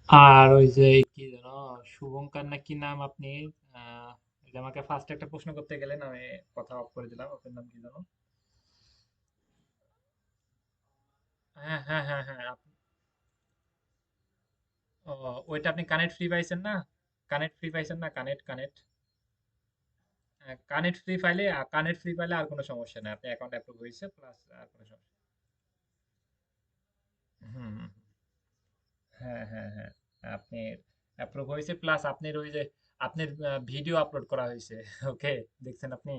আর ওই যে কি যেন শুভঙ্কর না কি নাম আপনি আহ এই যে আমাকে ফার্স্ট একটা প্রশ্ন করতে গেলেন, আমি কথা অফ করে দিলাম। আপনার নাম কি যেন? হ্যাঁ হ্যাঁ হ্যাঁ হ্যাঁ ও, ওইটা আপনি কানেক্ট ফ্রি পাইছেন না? কানেক্ট ফ্রি পাইছেন না? কানেক্ট কানেক্ট কানেক্ট ফ্রি ফাইলে, কানেক্ট ফ্রি ফাইলে আর কোনো সমস্যা নেই, আপনি অ্যাকাউন্ট অ্যাপ্রুভ হয়েছে প্লাস আর কোনো সমস্যা। হুম হুম, হুম। হ্যাঁ হ্যাঁ হ্যাঁ, আপনি অ্যাপ্রুভ হয়েছে প্লাস আপনার ওই যে আপনার ভিডিও আপলোড করা হয়েছে। ওকে, দেখছেন আপনি?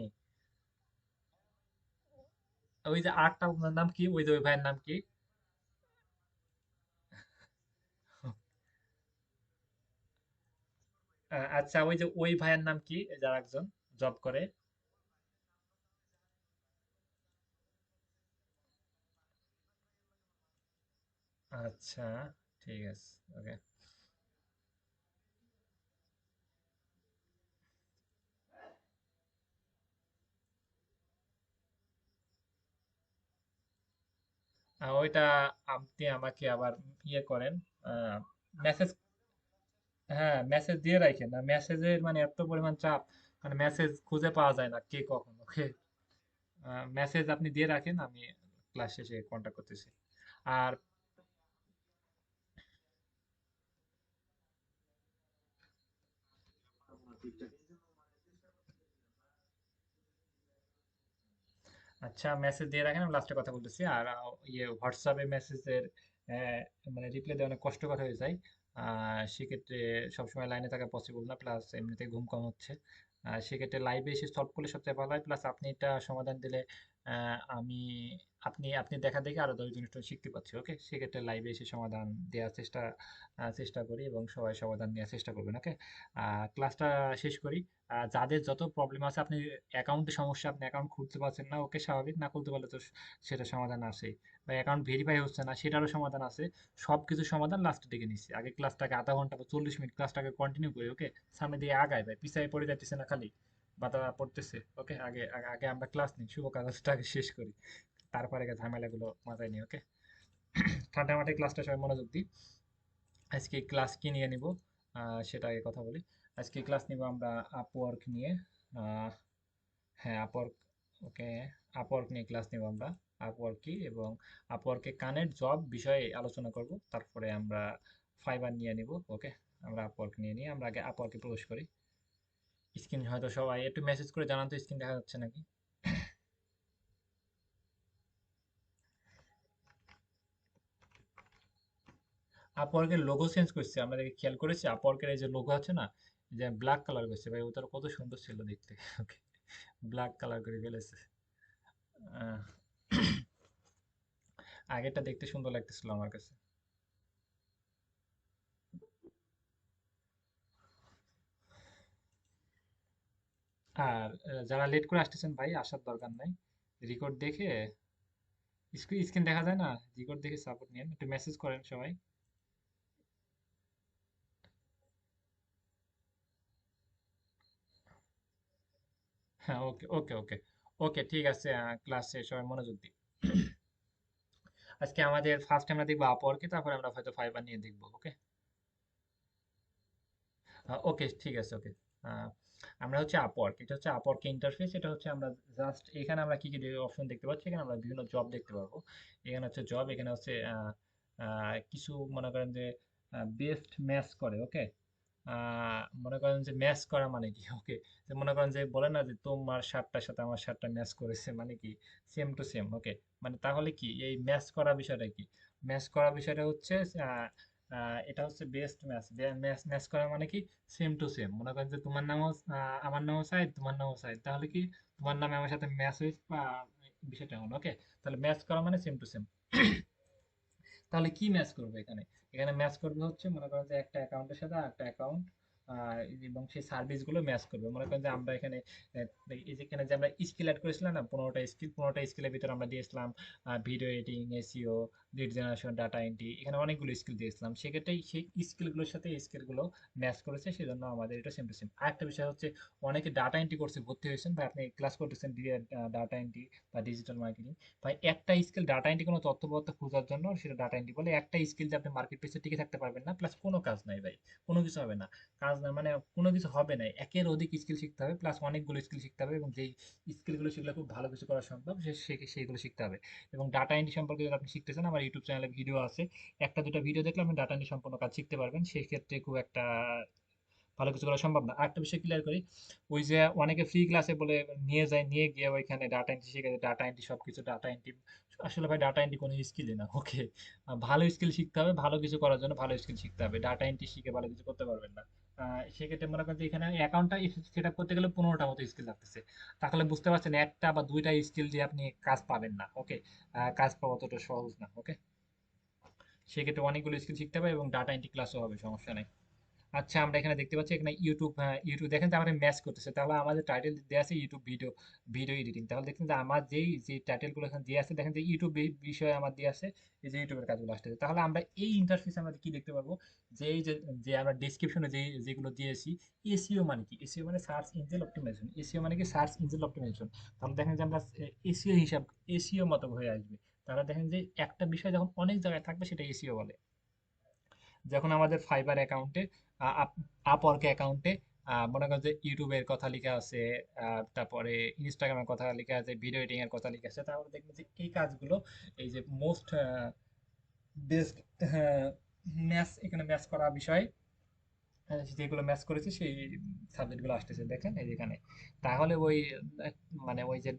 ওই যে আরেকটা আপনার নাম কি, ওই যে ওই ভাইয়ের নাম কি? আচ্ছা, ওই যে ওই ভাইয়ের নাম কি, যার একজন জব করে? আচ্ছা, ঠিক আছে, ওকে। ওইটা আপনি আমাকে আবার ইয়ে করেন, মেসেজ। হ্যাঁ, মেসেজ দিয়ে রাখেন না, মেসেজের মানে এত পরিমাণ চাপ, মানে মেসেজ খুঁজে পাওয়া যায় না কে কখন। ওকে, মেসেজ আপনি দিয়ে রাখেন, আমি ক্লাস শেষে কন্ট্যাক্ট করতেছি। আর আচ্ছা, মেসেজ দিয়ে রাখেন, আমি লাস্টে কথা বলতেছি। আর ইয়ে হোয়াটসঅ্যাপে মেসেজের মানে রিপ্লাই দেওয়া অনেক কষ্টকর হয়ে যায়। সেক্ষেত্রে সবসময় লাইনে থাকা পসিবল না, প্লাস এমনিতে ঘুম কম হচ্ছে। সেক্ষেত্রে লাইভে এসে সলভ করলে সবচেয়ে ভালো হয়, প্লাস আপনি এটা সমাধান দিলে আমি আপনি আপনি দেখা দেখে আরো 10 জন স্টুডেন্ট শিখতে পারছি। ওকে, সেক্ষেত্রে লাইভে এসে সমাধান দেওয়ার চেষ্টা করি এবং সবাই সমাধান নেওয়ার চেষ্টা করবেন। ওকে, ক্লাসটা শেষ করি। যাদের যত প্রবলেম আছে, আপনি অ্যাকাউন্টে সমস্যা, আপনি অ্যাকাউন্ট খুলতে পারছেন না, ওকে, স্বাভাবিক, না খুলতে পারলে তো সেটা সমাধান আছে। বা অ্যাকাউন্ট ভেরিফাই হচ্ছে না, সেটারও সমাধান আছে। সব কিছু সমাধান লাস্টের দিকে নিচ্ছি, আগে ক্লাসটাকে আধা ঘন্টা বা 40 মিনিট ক্লাসটাকে কন্টিনিউ করি। ওকে, সামনে দিয়ে আগায় ভাই, পিছায় পড়ে যাচ্ছে না খালি, বাধা পড়তেছে। ওকে, আগে আগে আগে আমরা ক্লাস নিই, শুভ কাজটা আগে শেষ করি, তারপরে ঝামেলাগুলো মাথায় নিই। ওকে, ঠান্ডা মাথায় ক্লাসটা সবাই মনোযোগ দিই। আজকে ক্লাস কি নিয়ে নিব, সেটা আগে কথা বলি। আজকে ক্লাস নিব আমরা আপওয়ার্ক নিয়ে। আহ, হ্যাঁ, আপওয়ার্ক। ওকে, আপওয়ার্ক নিয়ে ক্লাস নিব আমরা। আপওয়ার্ক কি এবং আপওয়ার্কে কানেক্ট জব বিষয়ে আলোচনা করব, তারপরে আমরা ফাইবার নিয়ে নিব। ওকে, আমরা আপওয়ার্ক নিয়ে নিয়ে আমরা আগে আপওয়ার্কে প্রবেশ করি। স্ক্রিন হয়তো সবাই একটু মেসেজ করে জানান তো, স্ক্রিন দেখা যাচ্ছে নাকি? আপওয়ার্কের লোগো চেঞ্জ করছে, আমরা দেখে খেয়াল করেছি। আপওয়ার্কের এই যে লোগো আছে না, যে ব্ল্যাক কালার করছে ভাই, ওটার কত সুন্দর ছিল দেখতে। ওকে, ব্ল্যাক কালার করে ফেলেছে। আহ, আগেরটা দেখতে সুন্দর লাগতেছিল আমার কাছে। আর যারা লেট করে আসতেছেন ভাই, আসার দরকার নাই। রেকর্ড দেখে, স্ক্রিন স্ক্রিন দেখা যায় না, রেকর্ড দেখে সাপোর্ট নিন, একটু মেসেজ করেন সবাই। হ্যাঁ, ওকে ওকে ওকে ওকে, ঠিক আছে। ক্লাসে সবাই মনোযোগ দিই। আজকে আমাদের ফার্স্ট আমরা দেখবো আপওয়ার্কে, তারপরে আমরা হয়তো ফাইবার নিয়ে দেখবো। ওকে, ওকে, ঠিক আছে। ওকে, আমরা হচ্ছে আপওয়ার্ক, এটা হচ্ছে আপওয়ার্ক ইন্টারফেস। এটা হচ্ছে আমরা জাস্ট এখানে আমরা কি কি অপশন দেখতে পাচ্ছি, এখানে আমরা বিভিন্ন জব দেখতে পারবো। এখানে হচ্ছে জব, এখানে হচ্ছে কিছু মনে করেন যে বেস্ট ম্যাচ করে। ওকে, মনে করেন যে ম্যাচ করা মানে কি? ওকে, যে মনে করেন যে বলে না যে তোমার শার্টটার সাথে আমার শার্টটা ম্যাচ করেছে, মানে কি সেম টু সেম। ওকে, মানে তাহলে কি এই ম্যাচ করা বিষয়টা কি? ম্যাচ করা বিষয়টা হচ্ছে আহ, এটা হচ্ছে বেস্ট ম্যাচ। ম্যাচ ম্যাচ করা মানে কি সেম টু সেম। মনে করেন যে তোমার নামও আমার নামও সাইদ, তোমার নামও সাইদ, তাহলে কি তোমার নামে আমার সাথে ম্যাচ হয়েছে বা বিষয়টা এমন। ওকে, তাহলে ম্যাচ করা মানে সেম টু সেম। তাহলে কি ম্যাচ করবে এখানে? এখানে ম্যাচ করবে হচ্ছে মনে করেন যে একটা অ্যাকাউন্টের সাথে আরেকটা অ্যাকাউন্ট, এবং সেই সার্ভিসগুলো ম্যাচ করবে। মনে করেন যে আমরা এখানে এই যেখানে যে আমরা স্কিল অ্যাড করেছিলাম না, 15টা স্কিলের ভিতরে আমরা দিয়েছিলাম video editing, SEO, lead generation, data entry, এখানে অনেকগুলো স্কিল দিয়েছিলাম। সেক্ষেত্রে সেই স্কিলগুলোর সাথে এই স্কিলগুলো ম্যাচ করেছে, সেজন্য আমাদের এটা সেম টু সেম। আরেকটা বিষয় হচ্ছে, অনেকে ডাটা এন্ট্রি কোর্সে ভর্তি হয়েছেন বা আপনি ক্লাস করতেছেন ডাটা এন্ট্রি বা ডিজিটাল মার্কেটিং। ভাই একটা স্কিল ডাটা এন্ট্রি কোনো তথ্যপত্র খোঁজার জন্য সেটা ডাটা এন্ট্রি বলে, একটা স্কিল দিয়ে আপনি মার্কেট প্লেসে টিকে থাকতে পারবেন না, প্লাস কোনো কাজ নাই ভাই, কোনো কিছু হবে না। কাজ না মানে কোনো কিছু হবে না, একের অধিক স্কিল শিখতে হবে, প্লাস অনেকগুলো স্কিল শিখতে হবে, এবং যেই স্কিলগুলো শিখলে খুব ভালো কিছু করা সম্ভব সেইগুলো শিখতে হবে। এবং ডাটা এন্ট্রি সম্পর্কে যদি আপনি শিখতে চান, আমার ইউটিউব চ্যানেলে ভিডিও আছে, একটা দুটো ভিডিও দেখলে আপনি ডাটা এন্ট্রি সম্পূর্ণ কাজ শিখতে পারবেন, সেক্ষেত্রে খুব একটা ভালো কিছু করা সম্ভব না। আরেকটা বিষয় ক্লিয়ার করি, ওই যে অনেকে ফ্রি ক্লাসে বলে নিয়ে যায়, নিয়ে গিয়ে ওইখানে ডাটা এন্ট্রি শিখে, ডাটা এন্ট্রি সবকিছু ডাটা এন্ট্রি, আসলে ভাই ডাটা এন্ট্রি কোনো স্কিলই না। ওকে, ভালো স্কিল শিখতে হবে, ভালো কিছু করার জন্য ভালো স্কিল শিখতে হবে, ডাটা এন্ট্রি শিখে ভালো কিছু করতে পারবেন না। সেক্ষেত্রে মনে করেন যে এখানে অ্যাকাউন্টটা সেট আপ করতে গেলে 15টা মতো স্কিল লাগতেছে, তাহলে বুঝতে পারছেন একটা বা দুইটা স্কিল দিয়ে আপনি কাজ পাবেন না। ওকে, কাজ পাওয়া অতটা সহজ না। ওকে, সেক্ষেত্রে অনেকগুলো স্কিল শিখতে হবে এবং ডাটা এন্ট্রি ক্লাসও হবে, সমস্যা নেই। আচ্ছা, আমরা এখানে দেখতে পাচ্ছি এখানে ইউটিউব, হ্যাঁ ইউটিউব দেখেন যে আমাদের ম্যাচ করতেছে, তাহলে আমাদের টাইটেল দেওয়া আছে ইউটিউব ভিডিও, ভিডিও এডিটিং, তাহলে দেখছেন যে আমার যে টাইটেল গুলো এখানে দিয়ে আছে, দেখেন যে ইউটিউব বিষয়ে আমার দিয়ে আছে, এই যে ইউটিউবের কাজগুলো আসতেছে। তাহলে আমরা এই ইন্টারফেসে আমরা কি দেখতে পারবো, যে এই যে আমরা ডেসক্রিপশনে যেগুলো দিয়েছি, এসইও মানে কি, এসইও মানে সার্চ ইঞ্জিন অপটিমাইজেশন, এসইও মানে কি সার্চ ইঞ্জিন অপটিমাইজেশন। তাহলে দেখেন যে আমরা এসইও হিসাব, এসইও মতো হয়ে আসবে। তাহলে দেখেন যে একটা বিষয় যখন অনেক জায়গায় থাকবে সেটা এসইও বলে। যখন আমাদের ফাইবার অ্যাকাউন্টে, আপওয়ার্ক অ্যাকাউন্টে মনে করেন যে ইউটিউবের কথা লেখা আছে, তারপরে ইনস্টাগ্রামের কথা লেখা আছে, ভিডিও এডিটিং এর কথা লেখা আছে, তাহলে দেখবেন যে এই কাজগুলো, এই যে মোস্ট বেস্ট ম্যাচ, এখানে ম্যাচ করা বিষয়, যেগুলো ম্যাচ করেছে সেই সাবজেক্টগুলো আসতেছে, দেখেন এই যেখানে। তাহলে ওই আহ, মানে ওই যে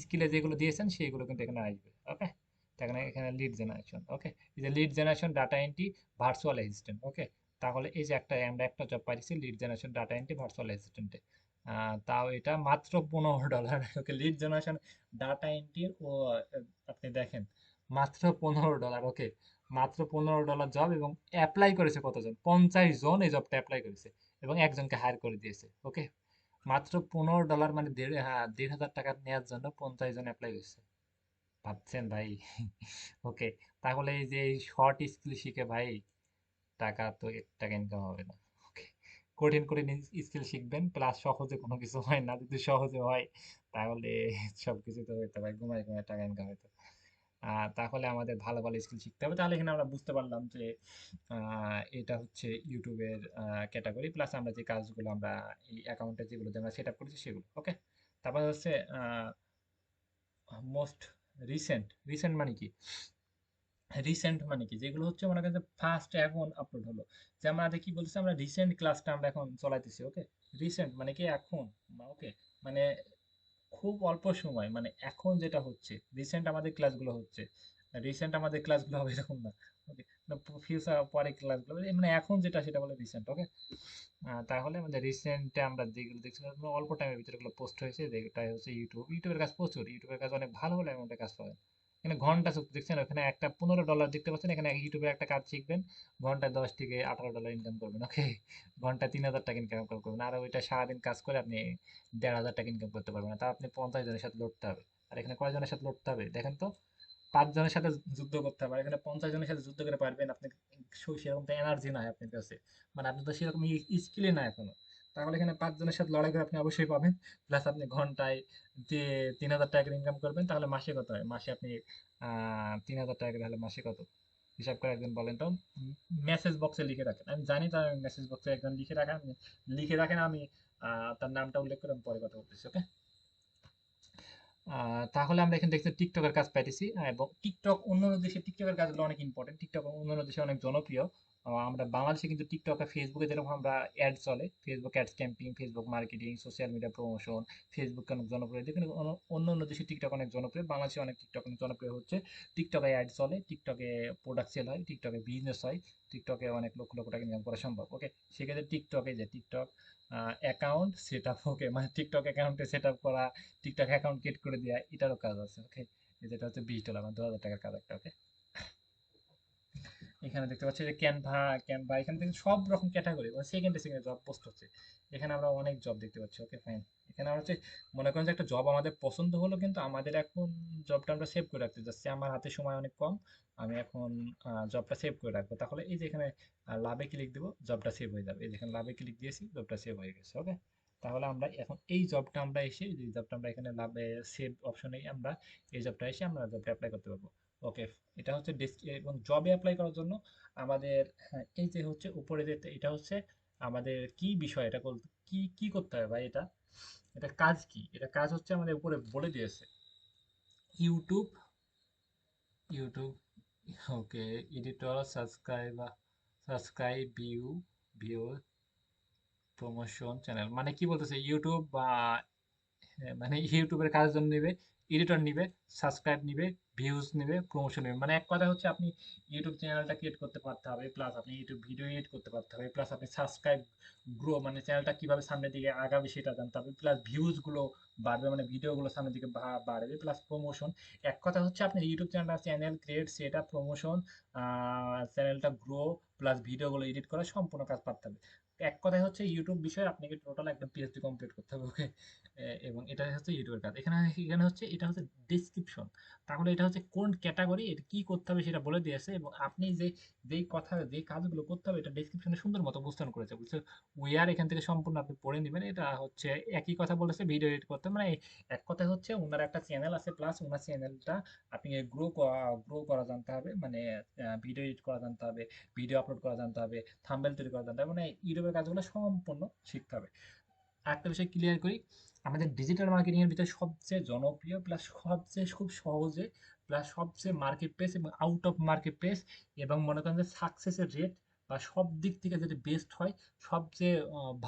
স্কিলে যেগুলো দিয়েছেন সেইগুলো কিন্তু এখানে আসবে। ওকে, এখানে এখানে লিড জেনারেশন, ওকে, এই যে lead generation, data entry, virtual assistant. Okay, তাহলে এই যে আমরা একটা জব পাইছি lead generation, data entry, virtual অ্যাসিস্ট্যান্টে। তাও এটা মাত্র $15। ওকে, লিড জেনারেশন, ডাটা এন্ট্রির ও আপনি দেখেন মাত্র $15। ওকে, মাত্র $15 জব, এবং অ্যাপ্লাই করেছে কতজন, 50 জন এই জবটা অ্যাপ্লাই করেছে, এবং একজনকে হায়ার করে দিয়েছে। ওকে, মাত্র $15 মানে 1,500 টাকা নেওয়ার জন্য 50 জন অ্যাপ্লাই করেছে, ভাবছেন ভাই? ওকে, তাহলে এই যে শর্ট স্কিল শিখে ভাই টাকা তো 1 টাকা ইনকাম হবে না। ওকে, কঠিন কঠিন স্কিল শিখবেন, প্লাস সহজে কোনো কিছু হয় না, যদি সহজে হয় তাহলে সবকিছু তো হইতো ভাই, ঘুমায় ঘুমায় টাকা ইনকাম হইতো। তাহলে আমাদের ভালো ভালো স্কিল শিখতে হবে। তাহলে এখানে আমরা বুঝতে পারলাম যে এটা হচ্ছে ইউটিউবের ক্যাটাগরি, প্লাস আমরা যে কাজগুলো আমরা এই অ্যাকাউন্টে যেগুলো আমরা সেট আপ করেছি সেগুলো। ওকে, তারপর হচ্ছে মোস্ট রিসেন্ট, রিসেন্ট মানে কি, রিসেন্ট মানে কি, যেগুলো হচ্ছে মনে করেন যে ফার্স্ট এখন আপলোড হলো, যে আমাদের কি বলতেছে, আমরা রিসেন্ট ক্লাসটা আমরা এখন চলাইতেছি। ওকে, রিসেন্ট মানে কি এখন। ওকে, মানে খুব অল্প সময়, মানে এখন যেটা হচ্ছে রিসেন্ট আমাদের ক্লাসগুলো হচ্ছে, রিসেন্ট আমাদের ক্লাসগুলো হবে এরকম না। ওকে, ফিউচার পরে ক্লাসগুলো মানে এখন যেটা সেটা বলে রিসেন্ট। ওকে, তাহলে আমাদের রিসেন্টে আমরা যেগুলো দেখছিলাম অল্প টাইমের ভিতরে এগুলো পোস্ট হয়েছে, যেটাই হচ্ছে ইউটিউবের কাজ প্রচুর, ইউটিউবের কাজ অনেক ভালো ভালো অ্যামাউন্টের কাজ পাবেন। এখানে ঘন্টা চুক্তি দেখছেন, ওখানে একটা $15 দেখতে পাচ্ছেন, এখানে ইউটিউবের একটা কাজ শিখবেন, ঘন্টায় $10 থেকে $18 ইনকাম করবেন। ওকে, ঘন্টায় 3,000 টাকা ইনকাম করবেন, আর ওইটা সারাদিন কাজ করে আপনি 1,500 টাকা ইনকাম করতে পারবেন না, তা আপনি 50 জনের সাথে লড়তে হবে। আর এখানে কয়জনের সাথে লড়তে হবে দেখেন তো, 5 জনের সাথে যুদ্ধ করতে হবে, আর এখানে 50 জনের সাথে যুদ্ধ করে পারবেন আপনি, সেরকম তো এনার্জি নাই আপনার কাছে, মানে আপনি তো সেরকম স্কিলই না এখনো। তাহলে এখানে 5 জনের সাথে লড়াই করে আপনি অবশ্যই পাবেন, প্লাস আপনি ঘন্টায় যে 3,000 টাকা ইনকাম করবেন, তাহলে মাসে কত হয়, মাসে আপনি 3,000 টাকা করে হলে মাসে কত, হিসাব করে একজন বলেন তো। মেসেজ বক্সে লিখে রাখেন, আমি জানি তার মেসেজ বক্সে একজন লিখে রাখেন, লিখে রাখেন, আমি তার নামটা উল্লেখ করে আমি পরে কথা বলতেছি। ওকে, তাহলে আমরা এখানে দেখছি টিকটকের কাজ পাইতেছি, এবং টিকটক অন্যান্য দেশে টিকটকের কাজগুলো অনেক ইম্পর্টেন্ট, টিকটক অন্যান্য দেশে অনেক জনপ্রিয়। আমরা বাংলাদেশে কিন্তু টিকটক আর ফেসবুকে যেরকম আমরা অ্যাড চলে, Facebook ads camping, Facebook marketing, social media promotion, Facebook অনেক জনপ্রিয়, কিন্তু অন্য অন্য দেশে টিকটক অনেক জনপ্রিয়, বাংলাদেশে অনেক টিকটক অনেক জনপ্রিয় হচ্ছে। টিকটকে অ্যাড চলে, টিকটকে প্রোডাক্ট সেল হয়, টিকটকে বিজনেস হয়, টিকটকে অনেক লক্ষ লক্ষ টাকা ইনকাম করা সম্ভব। ওকে, সেক্ষেত্রে টিকটকে যে টিকটক অ্যাকাউন্ট সেট আপ, ওকে, মানে টিকটক অ্যাকাউন্টে সেট আপ করা, টিকটক অ্যাকাউন্ট ক্রিয়েট করে দেওয়া, এটারও কাজ আছে। ওকে, যেটা হচ্ছে $20 মানে 2,000 টাকার কাজ একটা। ওকে, এখানে দেখতে পাচ্ছি যে ক্যানভা এখান থেকে সব রকম ক্যাটাগরি মানে সেকেন্ডে সেকেন্ডে জব পোস্ট হচ্ছে। এখানে আমরা অনেক জব দেখতে পাচ্ছি। Okay fine. এখানে আমরা হচ্ছে মনে করেন যে একটা জব আমাদের পছন্দ হলো, কিন্তু আমাদের এখন জবটা আমরা সেভ করে রাখতে চাচ্ছি, আমার হাতে সময় অনেক কম, আমি এখন জবটা সেভ করে রাখবো। তাহলে এই যে এখানে লাভে ক্লিক দিব, জবটা সেভ হয়ে যাবে। এই যেখানে লাভে ক্লিক দিয়েছি, জবটা সেভ হয়ে গেছে। ওকে, তাহলে আমরা এখন এই জবটা আমরা এসে, এই জবটা আমরা এখানে লাভে সেভ অপশনে আমরা এই জবটা এসে আমরা জবটা অ্যাপ্লাই করতে পারবো। ওকে, এটা হচ্ছে এবং জবে অ্যাপ্লাই করার জন্য আমাদের, হ্যাঁ, এই যে হচ্ছে উপরে যে এটা হচ্ছে আমাদের কি বিষয়, এটা কি কি করতে হবে ভাই, এটা এটা কাজ কি, এটা কাজ হচ্ছে আমাদের উপরে বলে দিয়েছে। YouTube, YouTube, okay, editor, subscribe, view, promotion channel, মানে কি বলতেছে ইউটিউব বা, হ্যাঁ, মানে ইউটিউবের কাজের জন্য নিবে, এডিটর নিবে, সাবস্ক্রাইব নিবে, ভিউজ নিবে, প্রমোশন নিবে। মানে এক কথা হচ্ছে আপনি ইউটিউব চ্যানেলটা ক্রিয়েট করতে পারতে হবে, প্লাস আপনি ইউটিউব ভিডিও এডিট করতে পারতে হবে, প্লাস আপনি সাবস্ক্রাইব গ্রো মানে চ্যানেলটা কিভাবে সামনের দিকে আগাবে সেটা জানতে হবে, প্লাস ভিউজ গুলো বাড়বে মানে ভিডিওগুলো সামনের দিকে বাড়বে, প্লাস প্রমোশন। এক কথা হচ্ছে আপনি ইউটিউব চ্যানেল ক্রিয়েট, সেটা প্রমোশন, চ্যানেলটা গ্রো, প্লাস ভিডিওগুলো এডিট করা, সম্পূর্ণ কাজ পারতে হবে। এক কথায় হচ্ছে ইউটিউব বিষয়ে আপনাকে টোটাল একদম পিএইচডি কমপ্লিট করতে হবে। ওকে, এবং এটা হচ্ছে ইউটিউবের কাজ। এখানে এখানে হচ্ছে এটা হচ্ছে ডেসক্রিপশন। তাহলে এটা হচ্ছে কোন ক্যাটাগরি, এটা কি করতে হবে সেটা বলে দিয়েছে, এবং আপনি যেই কথা যে কাজগুলো করতে হবে এটা ডেসক্রিপশনে সুন্দর মতো উপস্থাপন করেছে, বুঝছো। উইয়ার এখান থেকে সম্পূর্ণ আপনি পড়ে নেবেন। এটা হচ্ছে একই কথা বলেছে, ভিডিও এডিট করতে, মানে এক কথা হচ্ছে ওনার একটা চ্যানেল আছে, প্লাস ওনার চ্যানেলটা আপনি গ্রো করা জানতে হবে, মানে ভিডিও এডিট করা জানতে হবে, ভিডিও আপলোড করা জানতে হবে, থাম্বনেল তৈরি করা জানতে হবে, মানে ইউটিউবের কাজগুলো সম্পূর্ণ শিখতে হবে। আরেকটা বিষয় ক্লিয়ার করি, আমাদের ডিজিটাল মার্কেটিং এর ভিতরে সবচেয়ে জনপ্রিয়, প্লাস সবচেয়ে খুব সহজে, প্লাস সবচেয়ে মার্কেট প্লেস এবং আউট অফ মার্কেট প্লেস, এবং মনে করেন যে সাকসেসের রেট বা সব দিক থেকে যদি বেস্ট হয়, সবচেয়ে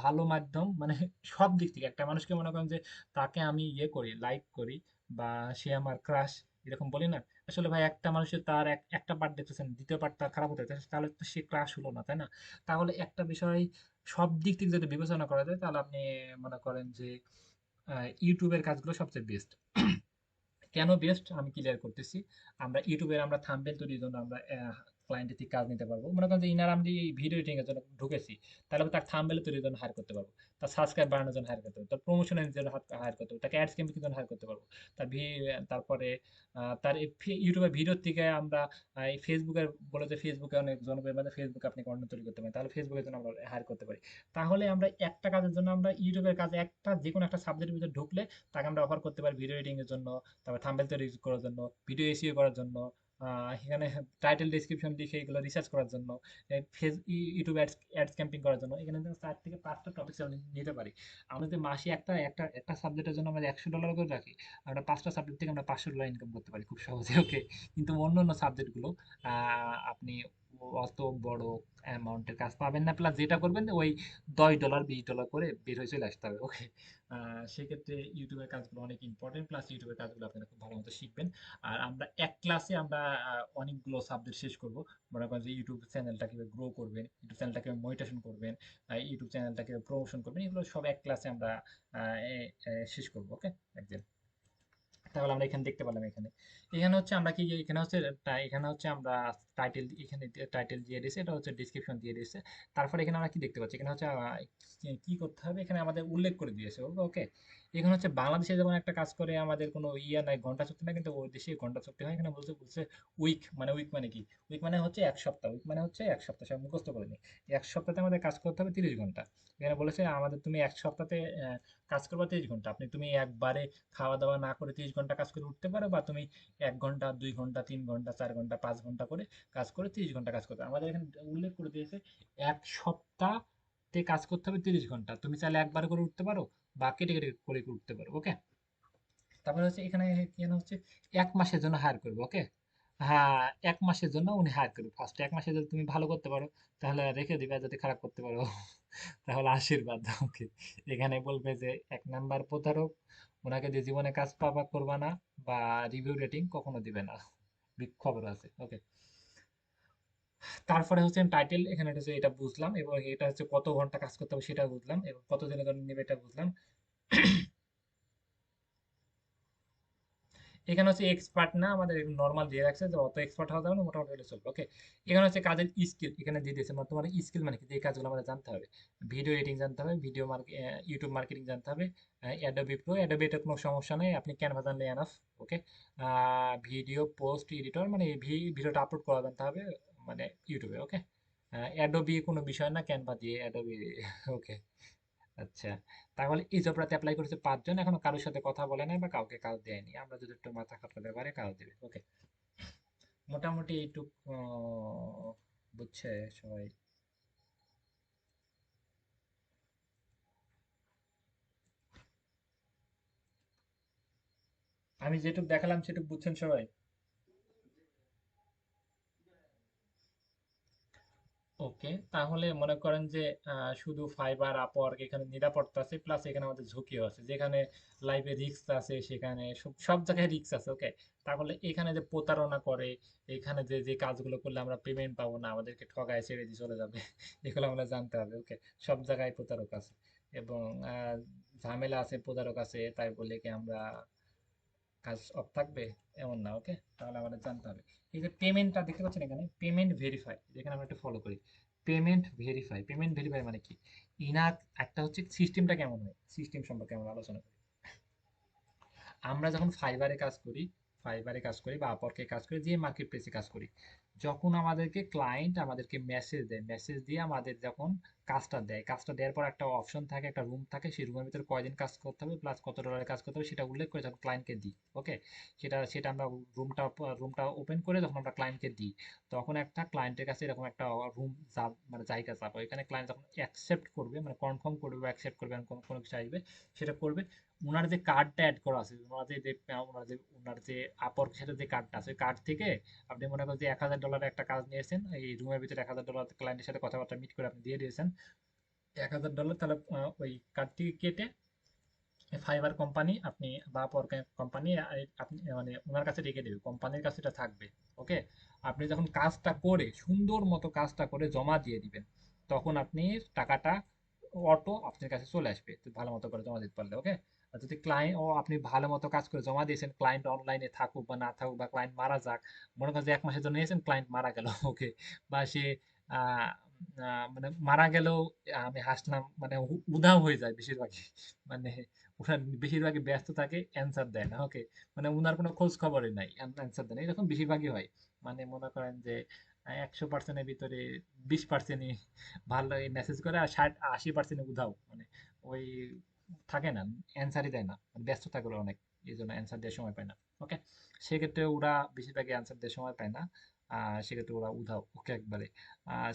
ভালো মাধ্যম, মানে সব দিক থেকে একটা মানুষকে মনে করেন যে তাকে আমি ইয়ে করি, লাইক করি, বা সে আমার ক্রাশ, এরকম বলি না। আসলে ভাই একটা মানুষের তার একটা পার্ট দেখতেছেন, দ্বিতীয় পার্ট তার খারাপ হতে যাচ্ছে, তাহলে তো সে ক্রাশ হলো না, তাই না? তাহলে একটা বিষয় সব দিক থেকে যদি বিবেচনা করা যায়, তাহলে আপনি মনে করেন যে ইউটিউবের কাজগুলো সবচেয়ে বেস্ট। কেন বেস্ট আমি ক্লিয়ার করতেছি। আমরা ইউটিউবের আমরা থাম্বনেল তৈরির জন্য আমরা ক্লায়েন্টের থেকে কাজ নিতে পারবো। মনে করেন যে ইনার আমি এই ভিডিও এডিটিং এর জন্য ঢুকেছি, তাহলে আমি তার থাম্বনেল তৈরির জন্য হায়ার করতে পারবো, তার সাবস্ক্রাইব বাড়ানোর জন্য হায়ার করতে পারবো, তার প্রমোশনের জন্য হায়ার করতে পারবো, তাকে অ্যাডস ক্যাম্পেইনের জন্য হায়ার করতে পারবো, তারপরে তার ইউটিউবের ভিডিওর থেকে আমরা এই ফেসবুকের, বলে যে ফেসবুকে অনেক জনপ্রিয়, মানে ফেসবুকে আপনি কন্টেন্ট তৈরি করতে পারেন, তাহলে ফেসবুকের জন্য আমরা হায়ার করতে পারি। তাহলে আমরা একটা কাজের জন্য আমরা ইউটিউবের কাজে একটা যে কোনো একটা সাবজেক্টের ভিতরে ঢুকলে তাকে আমরা অফার করতে পারি ভিডিও এডিটিং এর জন্য, তারপর থাম্বনেল তৈরি করার জন্য, ভিডিও এসইও করার জন্য, এখানে টাইটেল ডেসক্রিপশন লিখে এগুলো রিসার্চ করার জন্য, ইউটিউব অ্যাডস ক্যাম্পিং করার জন্য, এখানে কিন্তু 4 থেকে 5টা টপিক আমরা নিতে পারি। আমরা যদি মাসে একটা একটা একটা সাবজেক্টের জন্য আমরা $100 করে রাখি, আমরা 5টা সাবজেক্ট থেকে আমরা $500 ইনকাম করতে পারি খুব সহজে। ওকে, কিন্তু অন্য অন্য সাবজেক্টগুলো আপনি অত বড় অ্যামাউন্টের কাজ পাবেন না, প্লাস যেটা করবেন ওই $10 $20 করে বের হয়ে চলে আসতে হবে। ওকে, সেক্ষেত্রে ইউটিউবের কাজগুলো অনেক ইম্পর্টেন্ট, প্লাস ইউটিউবের কাজগুলো আপনারা খুব ভালো মতো শিখবেন। আর আমরা এক ক্লাসে আমরা অনেকগুলো সাবজেক্ট শেষ করব। মনে করেন যে ইউটিউব চ্যানেলটা কিভাবে গ্রো করবেন, ইউটিউব চ্যানেলটাকে মনিটাইজেশন করবেন, ইউটিউব চ্যানেলটাকে প্রমোশন করবেন, এগুলো সব এক ক্লাসে আমরা শেষ করবো। ওকে, একদিন। তাহলে আমরা এখানে দেখতে পেলাম, এখানে এখানে হচ্ছে আমরা কি, এখানে হচ্ছে এখানে হচ্ছে আমরা টাইটেল, এখানে টাইটেল দিয়ে দিয়েছে, এটা হচ্ছে ডিসক্রিপশন দিয়ে দিয়েছে। তারপরে এখানে আমরা কি দেখতে পাচ্ছি, এখানে হচ্ছে কি করতে হবে এখানে আমাদের উল্লেখ করে দিয়েছে। ওকে, এখানে হচ্ছে বাংলাদেশে যেমন একটা কাজ করে আমাদের কোনো ইয়ে নাই, ঘন্টা চুক্তি না, কিন্তু ওই দেশে ঘন্টা চুক্তি হয়। এখানে বলছে বলছে উইক মানে কি, উইক মানে হচ্ছে এক সপ্তাহ, উইক মানে হচ্ছে এক সপ্তাহ, সব মুখস্থ করে নি। এক সপ্তাহে আমাদের কাজ করতে হবে 30 ঘন্টা। এখানে বলেছে আমাদের তুমি এক সপ্তাহে কাজ করবা 30 ঘন্টা, তুমি একবারে খাওয়া দাওয়া না করে 30 ঘন্টা কাজ করে উঠতে পারো, বা তুমি 1 ঘন্টা, 2 ঘন্টা, 3 ঘন্টা, 4 ঘন্টা, 5 ঘন্টা করে কাজ করে 30 ঘন্টা কাজ করতে হবে। আমাদের এখানে উল্লেখ করে দিয়েছে এক সপ্তাহে কাজ করতে হবে 30 ঘন্টা, তুমি চাইলে একবার করে উঠতে পারো, বা কেটে কেটে করে উঠতে পারো। ওকে, তারপরে হচ্ছে এখানে এখানে হচ্ছে 1 মাসের জন্য হায়ার করবে। ওকে, হ্যাঁ, 1 মাসের জন্য উনি হায়ার করবে। ফার্স্ট 1 মাসে যদি তুমি ভালো করতে পারো তাহলে রেখে দিবে, আর যদি খারাপ করতে পারো তাহলে আশীর্বাদ। ওকে, এখানে বলবে যে 1 নাম্বার প্রতারক, ওনাকে দিয়ে জীবনে কাজ পাবা করবা না, বা রিভিউ রেটিং কখনো দিবে না, খবর আছে। ওকে, তারপরে হচ্ছে টাইটেল, এখানে হচ্ছে এটা বুঝলাম, এবং এটা হচ্ছে কত ঘন্টা কাজ করতে হবে সেটা বুঝলাম, এবং কত দিনের জন্য নেবে এটা বুঝলাম। এখানে হচ্ছে এক্সপার্ট না, আমাদের নর্মাল দিয়ে রাখছে যে অত এক্সপার্ট হওয়া যাবে না, মোটামুটি হলে চলবে। ওকে, এখানে হচ্ছে কাজের স্কিল এখানে দিয়ে দিয়েছে, মানে তোমার স্কিল মানে কি, যে কাজগুলো আমাদের জানতে হবে। ভিডিও এডিটিং জানতে হবে, ইউটিউব মার্কেটিং জানতে হবে, অ্যাডোবি প্রো, অ্যাডোবি এটা কোনো সমস্যা নেই, আপনি ক্যানভা জানলে এনাফ। ওকে, ভিডিও পোস্ট এডিটর মানে ভিডিওটা আপলোড করা জানতে হবে মানে ইউটিউবে। ওকে, অ্যাডোবি কোনো বিষয় না, ক্যানভা দিয়ে অ্যাডোবি। ওকে, আচ্ছা, তাহলে এই জবটাতে অ্যাপ্লাই করেছে 5 জন, এখনো কারোর সাথে কথা বলে নাই বা কাউকে কাজ দেয়নি, আমরা যদি একটু মাথা খাটাতে ব্যাপারে কাজ দেবে। ওকে, মোটামুটি এইটুক বুঝছে সবাই। আমি যেটুক দেখালাম সেটুক বুঝছেন সবাই? ওকে, তাহলে মনে করেন যে শুধু ফাইবার আপওয়ার্ক এখানে নিরাপত্তা আছে, প্লাস এখানে আমাদের ঝুঁকিও আছে, যেখানে লাইফে রিস্ক আছে সেখানে সব সব জায়গায় রিস্ক আছে। ওকে, তাহলে এখানে যে প্রতারণা করে, এখানে যে যে কাজগুলো করলে আমরা পেমেন্ট পাবো না, আমাদেরকে ঠগায় ছেড়ে দিয়ে চলে যাবে, এগুলো আমরা জানতে হবে। ওকে, সব জায়গায় প্রতারক আছে এবং ঝামেলা আছে, প্রতারক আছে, তাই বলে কি আমরা কাজ অফ থাকবে এমন না। ওকে, তাহলে আমাদের জানতে হবে। এই যে পেমেন্টটা দেখতে পাচ্ছেন এখানে, পেমেন্ট ভেরিফাই, যেখানে আমরা একটু ফলো করি, পেমেন্ট ভেরিফাই মানে কি, ইনার একটা হচ্ছে সিস্টেমটা কেমন হয়, সিস্টেম সম্পর্কে আমরা আলোচনা করি। আমরা যখন ফাইবারে কাজ করি বা আপওয়ার্কে কাজ করি, যে মার্কেট প্লেসে কাজ করি, যখন আমাদেরকে ক্লায়েন্ট আমাদেরকে মেসেজ দেয়, মেসেজ দিয়ে আমাদের যখন কাজটা দেয়, কাজটা দেওয়ার পর একটা অপশন থাকে, একটা রুম থাকে, সেই রুমের ভিতরে কয়দিন কাজ করতে হবে প্লাস কত ডলারের কাজ করতে হবে সেটা উল্লেখ করে যখন ক্লায়েন্টকে দিই। ওকে, সেটা সেটা আমরা রুমটা ওপেন করে যখন আমরা ক্লায়েন্টকে দিই, তখন একটা ক্লায়েন্টের কাছে এরকম একটা রুম মানে জায়গা চাপো, এখানে ক্লায়েন্ট যখন অ্যাকসেপ্ট করবে, মানে কনফার্ম করবে বা অ্যাকসেপ্ট করবে, এরকম কোনো কিছু আসবে, সেটা করবে। উনার যে কার্ডটা অ্যাড করা আছে, ওনার যে আপওয়ার্কের সাথে যে কার্ডটা আছে, ওই কার্ড থেকে আপনি মনে করেন যে $1,000 একটা কাজ নিয়েছেন, এই রুমের ভিতরে $1,000 ক্লায়েন্টের সাথে কথাবার্তা মিট করে আপনি দিয়ে দিয়েছেন $1,000, তাহলে ওই কার্ডটি কেটে ফাইবার কোম্পানি আপনি বা আপওয়ার্ক কোম্পানি আপনি মানে ওনার কাছে রেখে দেবে, কোম্পানির কাছে এটা থাকবে। ওকে, আপনি যখন কাজটা করে সুন্দর মতো কাজটা করে জমা দিয়ে দিবেন, তখন আপনি টাকাটা অটো আপনার কাছে চলে আসবে, তো ভালো মতো করে জমা দিতে পারলে। ওকে, আর যদি ক্লায়েন্ট ও আপনি ভালো মতো কাজ করে জমা দিয়েছেন, ক্লায়েন্ট অনলাইনে থাকুক বা না থাকুক, বা ক্লায়েন্ট মারা যাক, মনে করেন যে 1 মাসের জন্য নিয়েছেন, ক্লায়েন্ট মারা গেল, ওকে, বা সে আহ, মানে মারা গেলেও আমি হাসলাম, মানে উধাও হয়ে যায় বেশিরভাগই, মানে ওনার বেশিরভাগই ব্যস্ত থাকে, অ্যান্সার দেয় না। ওকে, মানে ওনার কোনো খোঁজ খবরই নাই, অ্যান্সার দেয় না, এরকম বেশিরভাগই হয়। মানে মনে করেন যে 100%-এর ভিতরে 20%ই ভালো মেসেজ করে, আর 60-80% উধাও, মানে ওই থাকে না, অ্যান্সারই দেয় না, মানে ব্যস্ত থাকে ওরা অনেক, এই জন্য অ্যান্সার দেওয়ার সময় পায় না। ওকে, সেক্ষেত্রে ওরা বেশিরভাগই অ্যান্সার দেওয়ার সময় পায় না, সেক্ষেত্রে ওরা উধাও। ওকে, একবারে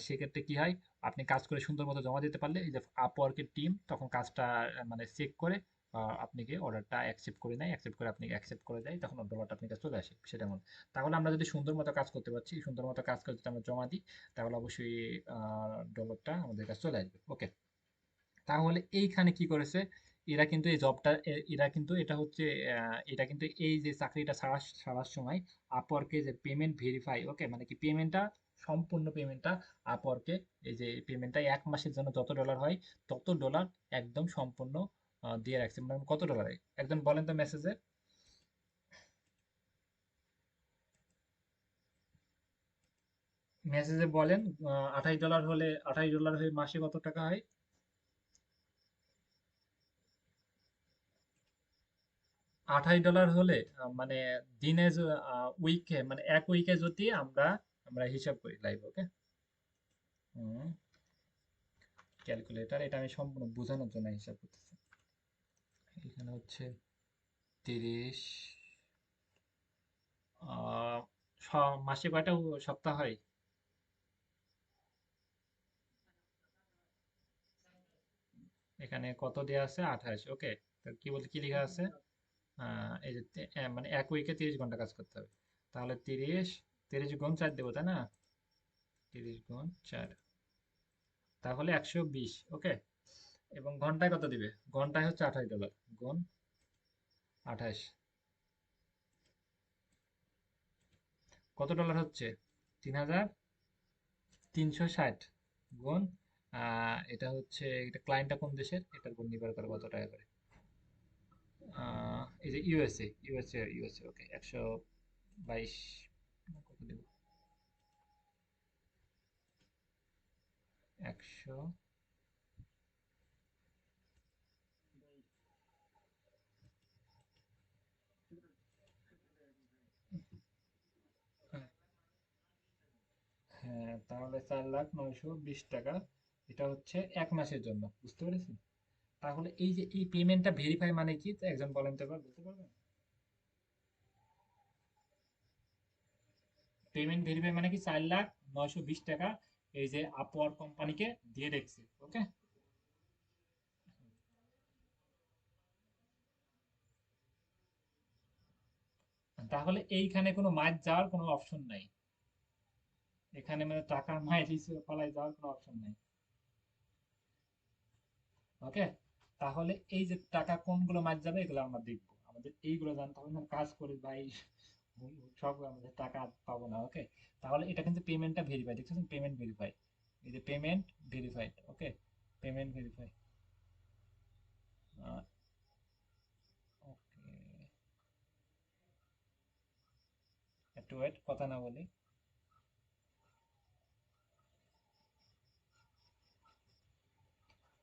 সেক্ষেত্রে কি হয়, আপনি কাজ করে সুন্দর মতো জমা দিতে পারলে, এই যে আপওয়ার্কের টিম তখন কাজটা মানে চেক করে আপনাকে অর্ডারটা অ্যাকসেপ্ট করে নেয়, অ্যাকসেপ্ট করে আপনি অ্যাকসেপ্ট করে দেয়, তখন ডলারটা আপনার কাছে চলে আসে সেটা মনে। তাহলে আমরা যদি সুন্দর মতো কাজ করতে পারছি, সুন্দর মতো কাজ করে যদি আমরা জমা দিই, তাহলে অবশ্যই ডলারটা আমাদের কাছে চলে আসবে। ওকে, তাহলে এইখানে কি করেছে, এরা কিন্তু এই জবটা, এরা কিন্তু এটা হচ্ছে এটা কিন্তু এই যে চাকরিটা ছাড়ার সময় আপওয়ার্কে যে পেমেন্ট ভেরিফাই, ওকে, মানে কি পেমেন্টটা, সম্পূর্ণ পেমেন্টটা আপওয়ার্কে, এই যে পেমেন্টটা 1 মাসের জন্য যত ডলার হয় তত ডলার একদম সম্পূর্ণ দিয়ে রাখছে। মানে কত ডলারে একজন বলেন তো মেসেজে, মেসেজে বলেন, $28 হলে, $28 হয়ে মাসে কত টাকা হয়? $28 হলে মানে দিনে উইকে, মানে এক উইকে যদি আমরা আমরা হিসাব করি লাইভ। ওকে, ক্যালকুলেটর, এটা আমি সম্পূর্ণ বোঝানোর জন্য হিসাব করতেছি। এখানে হচ্ছে 30, আহ, মাসে কয়টা সপ্তাহ হয়? এখানে কত দেয়া আছে, 28। ওকে, কি বলতে কি লেখা আছে, এই যে মানে এক উইকে 30 ঘন্টা কাজ করতে হবে, তাহলে 30 গুণ 4 দেবো, তাই না? 30 গুণ 4, তাহলে 120। ওকে, এবং ঘন্টায় কত দিবে, ঘন্টায় হচ্ছে $28 গুণ 28, কত ডলার হচ্ছে? 3,360 গুণ এটা হচ্ছে, এটা ক্লায়েন্টটা কোন দেশের, এটার উপর নির্ভর করে কত টাকা করে। এই যে ইউএসএ, ইউএসএ ওকে 122 না কত দেব, 100, হ্যাঁ তাহলে 4,920 টাকা, এটা হচ্ছে 1 মাসের জন্য, বুঝতে পেরেছেন? তাহলে এই যে এই পেমেন্টটা ভেরিফাই মানে কি, তো একজন বলেন তো এবার, বলতে পারবেন? পেমেন্ট ভেরিফাই মানে কি, 4,920 টাকা এই যে আপওয়ার্ক কোম্পানিকে দিয়ে রেখেছে, ওকে? তাহলে এইখানে কোনো মাছ যাওয়ার কোনো অপশন নাই, এখানে মানে টাকা মাছ হিসেবে পালায় যাওয়ার কোনো অপশন নাই, ওকে? তাহলে এই যে টাকা কোনগুলো মাছ যাবে এগুলো আমরা দেখবো, আমাদের এইগুলো জানতে হবে না, কাজ করি ভাই সব আমাদের টাকা পাবো না, ওকে? তাহলে এটা কিন্তু পেমেন্টটা ভেরিফাই, দেখছেন পেমেন্ট ভেরিফাই, এই যে পেমেন্ট ভেরিফাইড, ওকে? পেমেন্ট ভেরিফাই, ওকে, একটু ওয়েট, কথা না বলি।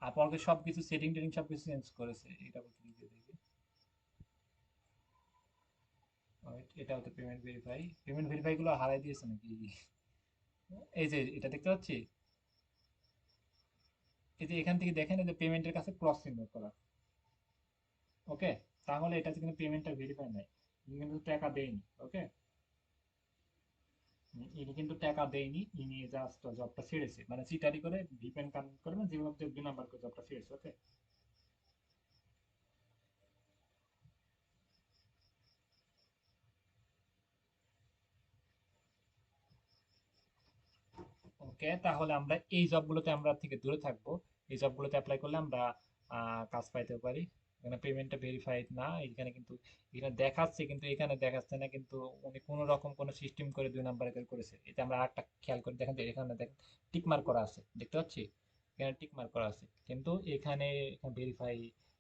আপওয়ার্কের সবকিছু সেটিং টেটিং সবকিছু চেঞ্জ করেছে, এটা বলতে দিয়ে দেখি। ওয়েট, এটা হচ্ছে পেমেন্ট ভেরিফাই, পেমেন্ট ভেরিফাই গুলো হারাই দিয়েছে নাকি? এই যে এটা দেখতে পাচ্ছি, এই যে এখান থেকে দেখেন, এই যে পেমেন্টের কাছে ক্রস চিহ্ন করা, ওকে? তাহলে এটাতে কিন্তু পেমেন্টটা ভেরিফাই নাই, ইনি কিন্তু টাকা দেয়নি, ওকে? ইনি কিন্তু টাকা দেয়নি, ইনি জাস্ট জবটা ছেড়েছে, মানে চিটারি করে ভিপিএন কানেক্ট করে না, যেভাবে 2 নাম্বার করে জবটা ছেড়েছে, ওকে? ওকে, তাহলে আমরা এই জবগুলোতে আমরা থেকে দূরে থাকবো, এই জবগুলোতে অ্যাপ্লাই করলে আমরা কাজ পাইতে পারি। এখানে পেমেন্টটা ভেরিফাইড না, এখানে কিন্তু এখানে দেখাচ্ছে, কিন্তু এখানে দেখাচ্ছে না, কিন্তু উনি কোনো রকম কোনো সিস্টেম করে 2 নাম্বার করে করেছে, এটা আমরা আরেকটা খেয়াল করে দেখেন তো, এখানে দেখেন টিক মার্ক করা আছে, দেখতে পাচ্ছি? এখানে টিক মার্ক করা আছে, কিন্তু এখানে ভেরিফাই,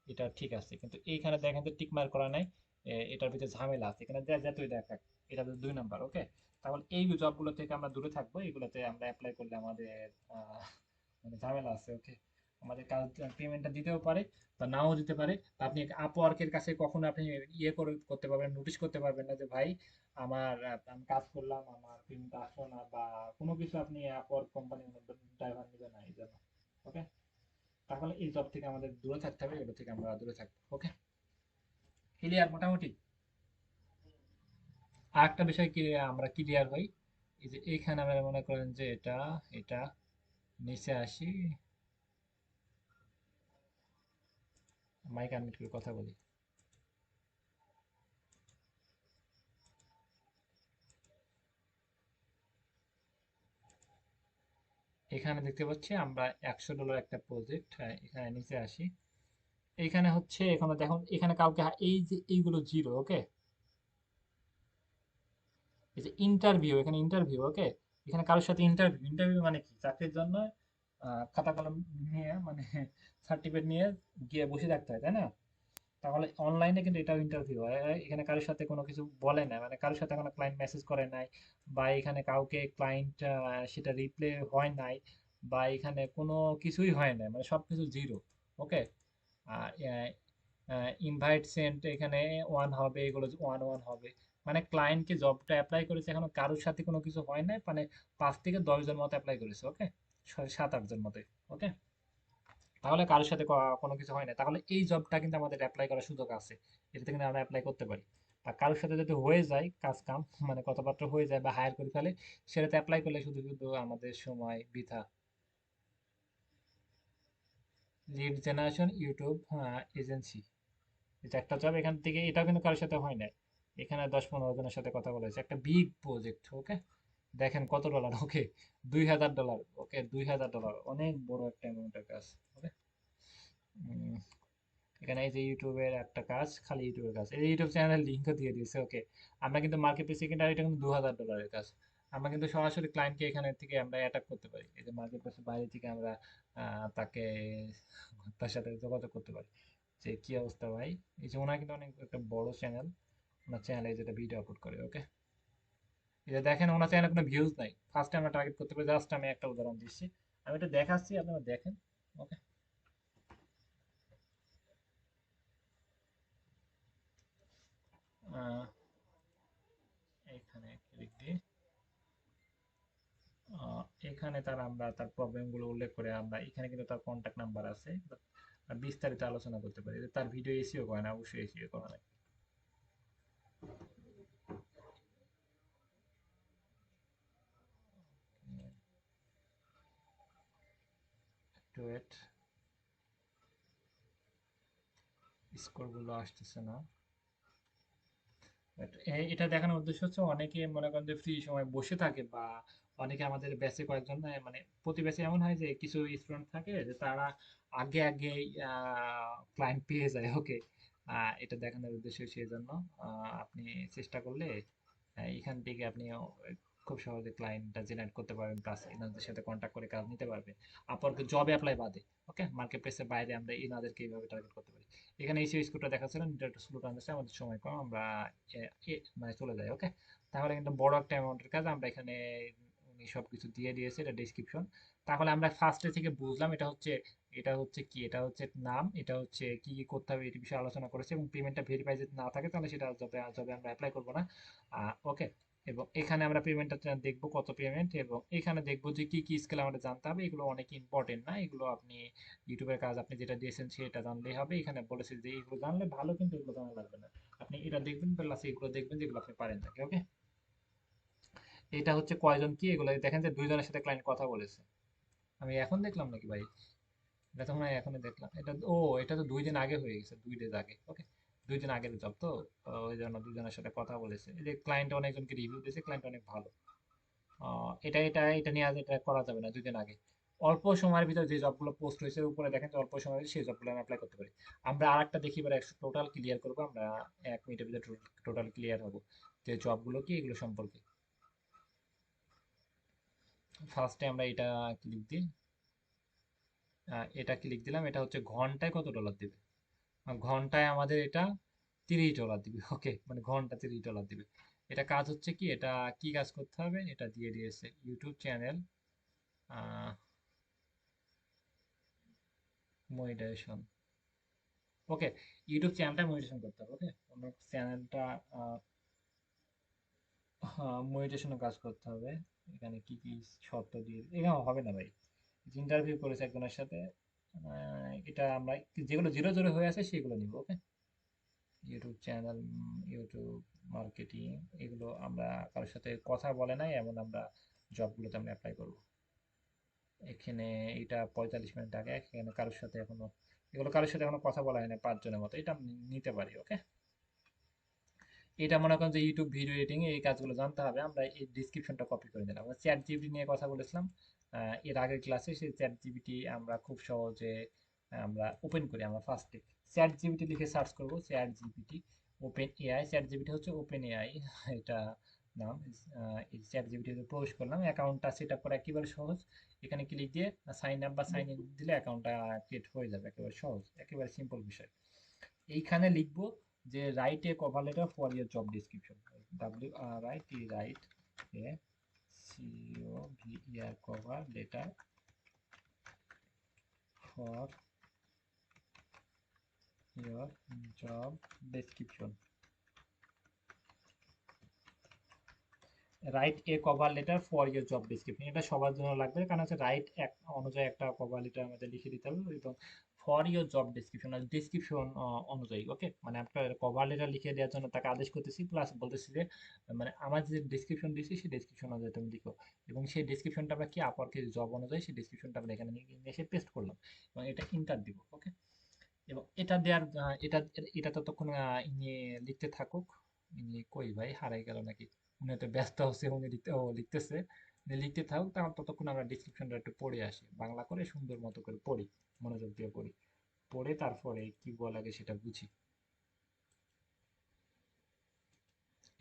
এটা ঠিক আছে, কিন্তু এইখানে দেখেন তো টিক মার্ক করা নাই, এটার ভিতরে ঝামেলা আছে, এখানে যতই দেখাক এটা তো 2 নাম্বার, ওকে? তাহলে এই জবগুলো থেকে আমরা দূরে থাকবো, এগুলোতে আমরা অ্যাপ্লাই করলে আমাদের আহ, মানে ঝামেলা আছে, ওকে? আমাদের কাজ পেমেন্টটা দিতেও পারে বা নাও দিতে পারে। তা আপনি আপওয়ার্কের কাছে কখনো আপনি ইয়ে করে করতে পারবেন, নোটিশ করতে পারবেন না যে ভাই আমার আমি কাজ করলাম, আমার পেমেন্ট আসলো না, বা কোনো কিছু আপনি আপওয়ার্ক কোম্পানির মধ্যে ড্রাইভার নেবে না এই জন্য, ওকে? তাহলে এই জব থেকে আমাদের দূরে থাকতে হবে, এগুলো থেকে আমরা দূরে থাকবো, ওকে? ক্লিয়ার মোটামুটি? আর একটা বিষয় কি, আমরা ক্লিয়ার হই, এই যে এইখানে আমরা মনে করেন যে এটা এটা নিচে আসি, মাইক আনমিউট করে কথা বলি। এখানে দেখতে পাচ্ছি আমরা $100 একটা প্রজেক্ট, এখানে নিচে আসি, এখানে হচ্ছে এখানে দেখুন, এখানে কাউকে এই যে এইগুলো জিরো, ওকে? এই যে ইন্টারভিউ, এখানে ইন্টারভিউ, ওকে? এখানে কারোর সাথে ইন্টারভিউ, ইন্টারভিউ মানে কি, চাকরির জন্য খাতা কলম নিয়ে মানে সার্টিফিকেট নিয়ে গিয়ে বসে থাকতে হয়, তাই না? তাহলে অনলাইনে কিন্তু এটাও ইন্টারভিউ হয়, এখানে কারোর সাথে কোনো কিছু বলে না, মানে কারোর সাথে কোনো ক্লায়েন্ট মেসেজ করে নাই, বা এখানে কাউকে ক্লায়েন্ট সেটা রিপ্লে হয় নাই, বা এখানে কোনো কিছুই হয় না, মানে সবকিছু জিরো, ওকে? আর ইনভাইট সেন্ট এখানে ওয়ান হবে, এগুলো ওয়ান ওয়ান হবে, মানে ক্লায়েন্টকে জবটা অ্যাপ্লাই করেছে, এখনো কারোর সাথে কোনো কিছু হয় নাই, মানে 5 থেকে 10 জন মতো অ্যাপ্লাই করেছে, ওকে? 7-8 জন মতো, ওকে? তাহলে কারোর সাথে কোনো কিছু হয় না, তাহলে এই জবটা কিন্তু আমাদের অ্যাপ্লাই করার সুযোগ আছে, এটাতে কিন্তু আমরা অ্যাপ্লাই করতে পারি। আর কারোর সাথে যদি হয়ে যায় কাজ কাম, মানে কথাবার্তা হয়ে যায় বা হায়ার করে ফেলে, সেটাতে অ্যাপ্লাই করলে শুধু শুধু আমাদের সময় বৃথা। লিড জেনারেশন ইউটিউব এজেন্সি, এটা একটা জব, এখান থেকে এটাও কিন্তু কারোর সাথে হয় না, এখানে 10-15 জনের সাথে কথা বলেছে, একটা বিগ প্রজেক্ট, ওকে? দেখেন কত ডলার, ওকে? $2,000, ওকে? $2,000 অনেক বড় একটা অ্যামাউন্টের কাজ, ওকে? এখানে এই যে ইউটিউবের একটা কাজ, খালি ইউটিউবের কাজ, এই ইউটিউব চ্যানেলের লিঙ্কও দিয়ে দিয়েছে, ওকে? আমরা কিন্তু মার্কেট প্লেস সেকেন্ডারি, এটা কিন্তু $2,000 কাজ, আমরা কিন্তু সরাসরি ক্লায়েন্টকে এখানে থেকে আমরা অ্যাটাক করতে পারি, এই যে মার্কেট প্লেসের বাইরে থেকে আমরা তাকে তার সাথে যোগাযোগ করতে পারি, যে কি অবস্থা ভাই। এই যে ওনার কিন্তু অনেক একটা বড় চ্যানেল, ওনার চ্যানেলে যেটা ভিডিও আপলোড করে। ওকে, এই যে দেখেন ওনার চ্যানেলে কোনো ভিউজ নাই। ফার্স্ট আমরা টার্গেট করতে পারি, জাস্ট আমি একটা উদাহরণ দিচ্ছি, আমি এটা দেখাচ্ছি, আপনারা দেখেন। ওকে, এইখানে ক্লিক দিই। এখানে আমরা তার প্রবলেমগুলো উল্লেখ করে আমরা এখানে কিন্তু তার কন্ট্যাক্ট নাম্বার আছে, বিস্তারিত আলোচনা করতে পারি। তার ভিডিও এসিও করে না, অবশ্যই এসিও করা লাগে। একটু ওয়েট, স্কোরগুলো আসতেছে না। But এটা দেখানোর উদ্দেশ্য হচ্ছে অনেকে মনে করেন যে ফ্রি সময় বসে থাকে, বা অনেকে আমাদের ব্যাচে কয়েকজন মানে প্রতি ব্যাচে এমন হয় যে কিছু স্টুডেন্ট থাকে যে তারা আগে আগে ক্লায়েন্ট পেয়ে যায়। ওকে, এটা দেখানোর উদ্দেশ্য সেই জন্য আপনি চেষ্টা করলে এখান থেকে আপনি খুব সহজে ক্লায়েন্টটা জেনারেট করতে পারবেন, প্লাস এনাদের সাথে কন্ট্যাক্ট করে কাজ নিতে পারবেন। আপরকে জব অ্যাপ্লাই বাদে। ওকে, মার্কেট প্লেসের বাইরে আমরা এনাদেরকে এইভাবে টার্গেট করতে পারি। এখানে এই স্কোরটা দেখাচ্ছিলেন, এটা একটু স্লো টানতেছে, আমাদের সময় কম, আমরা মানে চলে যাই। ওকে, তাহলে কিন্তু বড় একটা অ্যামাউন্টের কাজ আমরা এখানে উনি সবকিছু দিয়ে দিয়েছে, এটা ডেসক্রিপশন। তাহলে আমরা ফার্স্টে থেকে বুঝলাম এটা হচ্ছে কি, এটা হচ্ছে নাম, এটা হচ্ছে কি কি করতে হবে, এই বিষয়ে আলোচনা করেছে, এবং পেমেন্টটা ভেরিফাই যদি না থাকে তাহলে সেটা জবে জবে আমরা অ্যাপ্লাই করবো না। ওকে, এবং এখানে আমরা পেমেন্টটা দেখবো কত পেমেন্ট, এবং এখানে দেখবো যে কি কি স্কিল আমাদের জানতে হবে। এগুলো অনেক ইম্পর্টেন্ট না, এগুলো আপনি ইউটিউবের কাজ আপনি যেটা দিয়েছেন সেটা জানলেই হবে। এখানে বলেছে যে এগুলো জানলে ভালো, কিন্তু এগুলো জানা লাগবে না। আপনি এটা দেখবেন, প্লাস এগুলো দেখবেন যেগুলো আপনি পারেন থাকে। ওকে, এটা হচ্ছে কয়জন কি, এগুলো দেখেন যে দুইজনের সাথে ক্লায়েন্ট কথা বলেছে। আমি এখন দেখলাম নাকি ভাই? এটা তো মনে হয় এখনই দেখলাম। এটা তো 2 দিন আগে হয়ে গেছে, 2 ডেজ আগে। ওকে, 2 দিন আগের জব তো, ওই জন্য দুজনের সাথে কথা বলেছে। এই যে ক্লায়েন্ট অনেকজনকে রিভিউ দিয়েছে, ক্লায়েন্ট অনেক ভালো। এটা নিয়ে আজ এটা করা যাবে না, 2 দিন আগে। অল্প সময়ের ভিতরে যে জবগুলো পোস্ট হয়েছে উপরে দেখেন যে অল্প সময়ের ভিতরে সেই জবগুলো আমি অ্যাপ্লাই করতে পারি। আমরা আরেকটা দেখি এবার টোটাল ক্লিয়ার করবো আমরা, 1 মিনিটের ভিতরে টোটাল ক্লিয়ার হবো যে জবগুলো কি এগুলো সম্পর্কে। ফার্স্টে আমরা এটা ক্লিক দিলাম। এটা হচ্ছে ঘন্টায় কত ডলার দিবে। ঘন্টায় আমাদের এটা $30 দিবে। ওকে, মানে ঘন্টা $30 দিবে। এটা কাজ হচ্ছে কি, এটা কি কাজ করতে হবে, এটা দিয়ে দিয়েছে ইউটিউব চ্যানেল মনিটাইজেশন। ওকে, ইউটিউব চ্যানেলটা মনিটাইজেশন করতে হবে। ওকে, আমার চ্যানেলটা মনিটাইজেশনের কাজ করতে হবে। এখানে কি কি শর্ত দিয়ে, এখানে হবে না ভাই। ইন্টারভিউ করেছে একজনের সাথে, এটা আমরা যেগুলো জিরো জিরো হয়ে আছে সেগুলো নিব। ওকে, ইউটিউব চ্যানেল, ইউটিউব মার্কেটিং, এগুলো আমরা কারোর সাথে কথা বলে নাই এমন আমরা জবগুলোতে আমরা অ্যাপ্লাই করব। এখানে এটা 45 মিনিট আগে, এখানে কারোর সাথে এখনো কথা বলা হয় না, 5 জনের মতো। এটা আমি নিতে পারি। ওকে, এটা মনে করেন যে ইউটিউব ভিডিও এডিটিং এই কাজগুলো জানতে হবে। আমরা এই ডিসক্রিপশনটা কপি করে নিলাম। আমরা চ্যাট জিপিটি নিয়ে কথা বলেছিলাম এর আগের ক্লাসে। সেই চ্যাট জিপিটি আমরা খুব সহজে আমরা ওপেন করি। আমরা ফার্স্টে চ্যাট জিপিটি লিখে সার্চ করব, chat GPT open AI. Chat GPT হচ্ছে ওপেন এআই, এটা নাম। এই চ্যাট জিপিটি প্রবেশ করলাম, অ্যাকাউন্টটা সেট আপ করা একেবারে সহজ। এখানে ক্লিক দিয়ে সাইন আপ বা সাইন ইন দিলে অ্যাকাউন্টটা ক্রিয়েট হয়ে যাবে, একেবারে সহজ, একেবারে সিম্পল বিষয়। এইখানে লিখবো যে write a cover letter for year job description. Write a COVER cover letter for year job description. Write a cover letter for your job description, এটা সবার জন্য লাগবে, কারণ হচ্ছে রাইট এক অনুযায়ী একটা কভার লেটার আমাদের লিখে দিতে হবে, এবং ফর ইয়োর জব ডিসক্রিপশন আর ডিসক্রিপশন অনুযায়ী। ওকে, মানে আপনার কভার লেটার লিখে দেওয়ার জন্য তাকে আদেশ করতেছি, প্লাস বলতেছি যে মানে আমার যে ডিসক্রিপশন দিয়েছি সেই ডিসক্রিপশন অনুযায়ী তুমি লিখো। এবং সেই ডিসক্রিপশনটা আমরা কি আপরকে জব অনুযায়ী সেই ডিসক্রিপশনটা আমরা এখানে নিয়ে এসে পেস্ট করলাম, এবং এটা ইন্টার দিব। ওকে, এবং এটা দেওয়ার এটা ততক্ষণ ইনি লিখতে থাকুক। ইনি কই ভাই, হারাই গেল নাকি? উনি হয়তো ব্যস্ত হচ্ছে, উনি লিখতেছে। লিখতে থাকুক, তাহলে ততক্ষণ আমরা ডিসক্রিপশনটা একটু পড়ে আসি, বাংলা করে সুন্দর মতো করে পড়ি, মনোযোগ দিয়ে পড়ি। পড়ে তারপরে কি বলা লাগে সেটা বুঝি।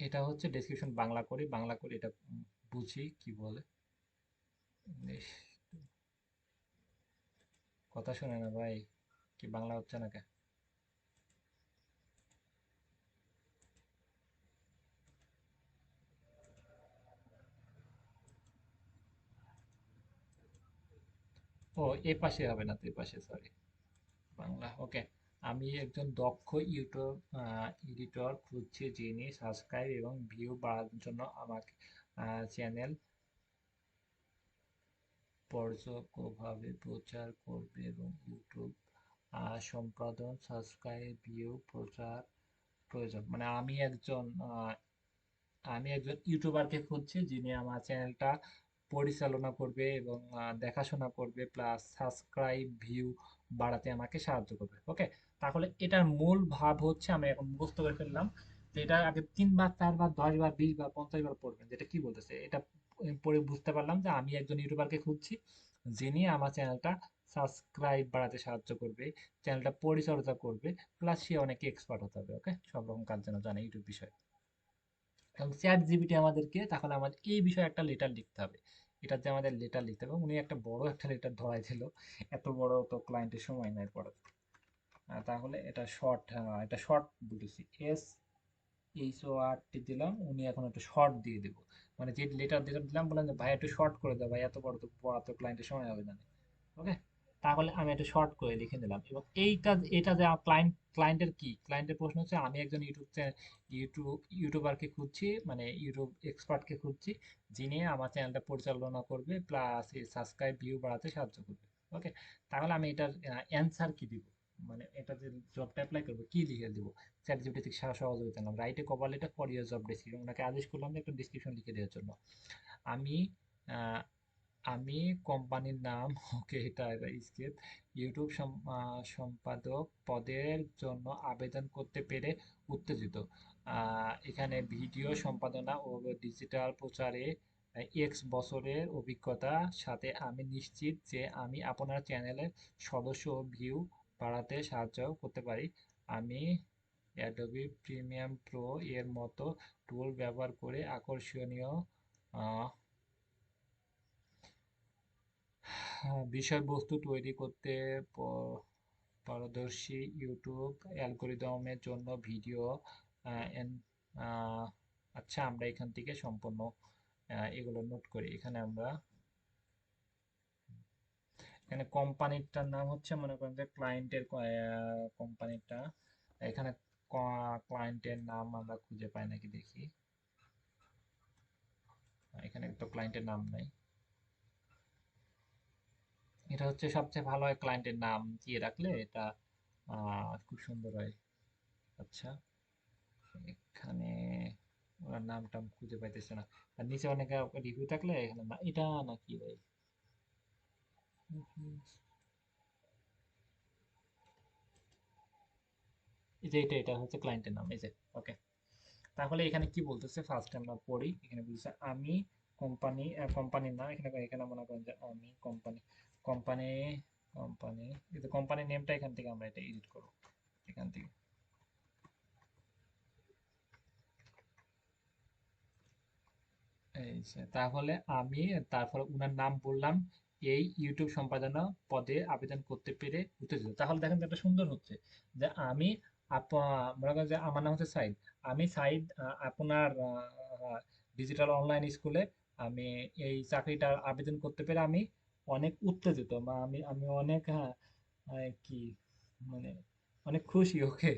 এটা হচ্ছে ডেসক্রিপশন, বাংলা করে এটা বুঝি কি বলে। ইস, কথা শুনে না ভাই, কি বাংলা হচ্ছে না কে? ও এ পাশে হবে না তো, এ পাশে, সরি, বাংলা, ওকে। আমি একজন দক্ষ ইউটিউব এডিটর খুঁজছি যিনি সাবস্ক্রাইব এবং ভিউ বাড়ানোর জন্য আমাকে চ্যানেল পর্যাপ্তভাবে প্রচার করবে এবং ইউটিউব সম্পাদন, সাবস্ক্রাইব, ভিউ, প্রচার প্রয়োজন। মানে আমি একজন ইউটিউবারকে খুঁজছি যিনি আমার চ্যানেলটা পরিচালনা করবে এবং দেখাশোনা করবে, প্লাস সাবস্ক্রাইব, ভিউ বাড়াতে আমাকে সাহায্য করবে। ওকে, তাহলে এটার মূল ভাব হচ্ছে, আমি এখন মুখস্থ করে ফেললাম যে এটা আগে 3 বার 4 বার 10 বার 20 বার 50 বার পড়বেন, যেটা কি বলতেছে এটা পড়ে বুঝতে পারলাম যে আমি একজন ইউটিউবারকে খুঁজছি যিনি আমার চ্যানেলটা সাবস্ক্রাইব বাড়াতে সাহায্য করবে, চ্যানেলটা পরিচর্যা করবে, প্লাস সে অনেক এক্সপার্ট হতে হবে। ওকে, সব রকম কাজ যেন জানে ইউটিউব বিষয়ে। এবং চ্যাট জিপিটি আমাদেরকে, তাহলে আমাদের এই বিষয়ে একটা লেটার লিখতে হবে। এটার যে আমাদের লেটার লিখতে হবে, উনি একটা বড় একটা লেটার ধরাই ছিল, এত বড় তো ক্লায়েন্টের সময় নাই পড়াতে। তাহলে এটা শর্ট বলেছি, SHORT দিলাম, উনি এখন একটা শর্ট দিয়ে দেবো। মানে যে লেটার দিলাম, বললাম যে ভাই একটু শর্ট করে দাও ভাই, এত বড় তো পড়া তো ক্লায়েন্টের সময় হবে না। ওকে, তাহলে আমি একটা শর্ট করে লিখে নিলাম। এবং এটা যে ক্লায়েন্টের কি, ক্লায়েন্টের প্রশ্ন হচ্ছে আমি একজন ইউটিউবারকে খুঁজছি, মানে ইউটিউব এক্সপার্টকে খুঁজছি যিনি আমার চ্যানেলটা পরিচালনা করবে, প্লাস সাবস্ক্রাইব, ভিউ বাড়াতে সাহায্য করবে। ওকে, তাহলে আমি এটার অ্যান্সার কি দিব, মানে এটা যে জবটা অ্যাপ্লাই করবো কি লিখে দিব। চ্যাট জিপিটি থেকে সহযোগিতা নিলাম, write a cover letter for your job description, ওনাকে আদেশ করলাম যে একটা ডিসক্রিপশন লিখে দেওয়ার জন্য। আমি আহ, আমি কোম্পানির নাম, ওকে এটা স্কেপ, ইউটিউব সম্পাদক পদের জন্য আবেদন করতে পেরে উত্তেজিত। এখানে ভিডিও সম্পাদনা ও ডিজিটাল প্রচারে বছরের অভিজ্ঞতার সাথে আমি নিশ্চিত যে আমি আপনার চ্যানেলের সদস্য ও ভিউ বাড়াতে সাহায্য করতে পারি। আমি অ্যাডোবি প্রিমিয়াম প্রো এর মতো টুল ব্যবহার করে আকর্ষণীয় বিষয়বস্তু তৈরি করতে পারদর্শী। ইউটিউব অ্যালগরিদমের জন্য ভিডিও আচ্ছা, আমরা এখান থেকে সম্পূর্ণ এগুলো নোট করি। এখানে কোম্পানিটার নাম হচ্ছে, মনে করেন যে ক্লায়েন্টের কোম্পানিটা, এখানে ক্লায়েন্টের নাম আমরা খুঁজে পাই নাকি দেখি। এখানে তো ক্লায়েন্টের নাম নাই। এটা হচ্ছে সবচেয়ে ভালো হয়, ক্লায়েন্টের নাম দিয়ে রাখলে এটা খুব সুন্দর হয়। আচ্ছা, এখানে ওনার নাম টাম খুঁজে পাইতেছে না। আর নিচে অনেক রিভিউ থাকলে এখানে না, এটা নাকি ভাই, এই যে এটা হচ্ছে ক্লায়েন্টের নাম, এই যে। ওকে, তাহলে এখানে কি বলতেছে ফার্স্ট আমরা পড়ি। এখানে বলতেছে আমি কোম্পানি, কোম্পানির নাম, এখানে এখানে মনে করেন যে আমি কোম্পানি, কোম্পানি কোম্পানি এই যে কোম্পানির নেমটা, এখান থেকে আমরা এটা এডিট করব, এখান থেকে। এই যে, তাহলে আমি, তারপরে উনার নাম বললাম, এই ইউটিউব সম্পাদনা পদে আবেদন করতে পেরে উত্তেজিত। তাহলে দেখেন তো একটা সুন্দর হচ্ছে যে আমি মনে করেন যে আমার নাম হচ্ছে সাইদ, আমি সাইদ আপনার ডিজিটাল অনলাইন স্কুলে আমি এই চাকরিটার আবেদন করতে পেরে আমি অনেক উত্তেজিত, বা আমি আমি অনেক কি মানে অনেক খুশি। ওকে,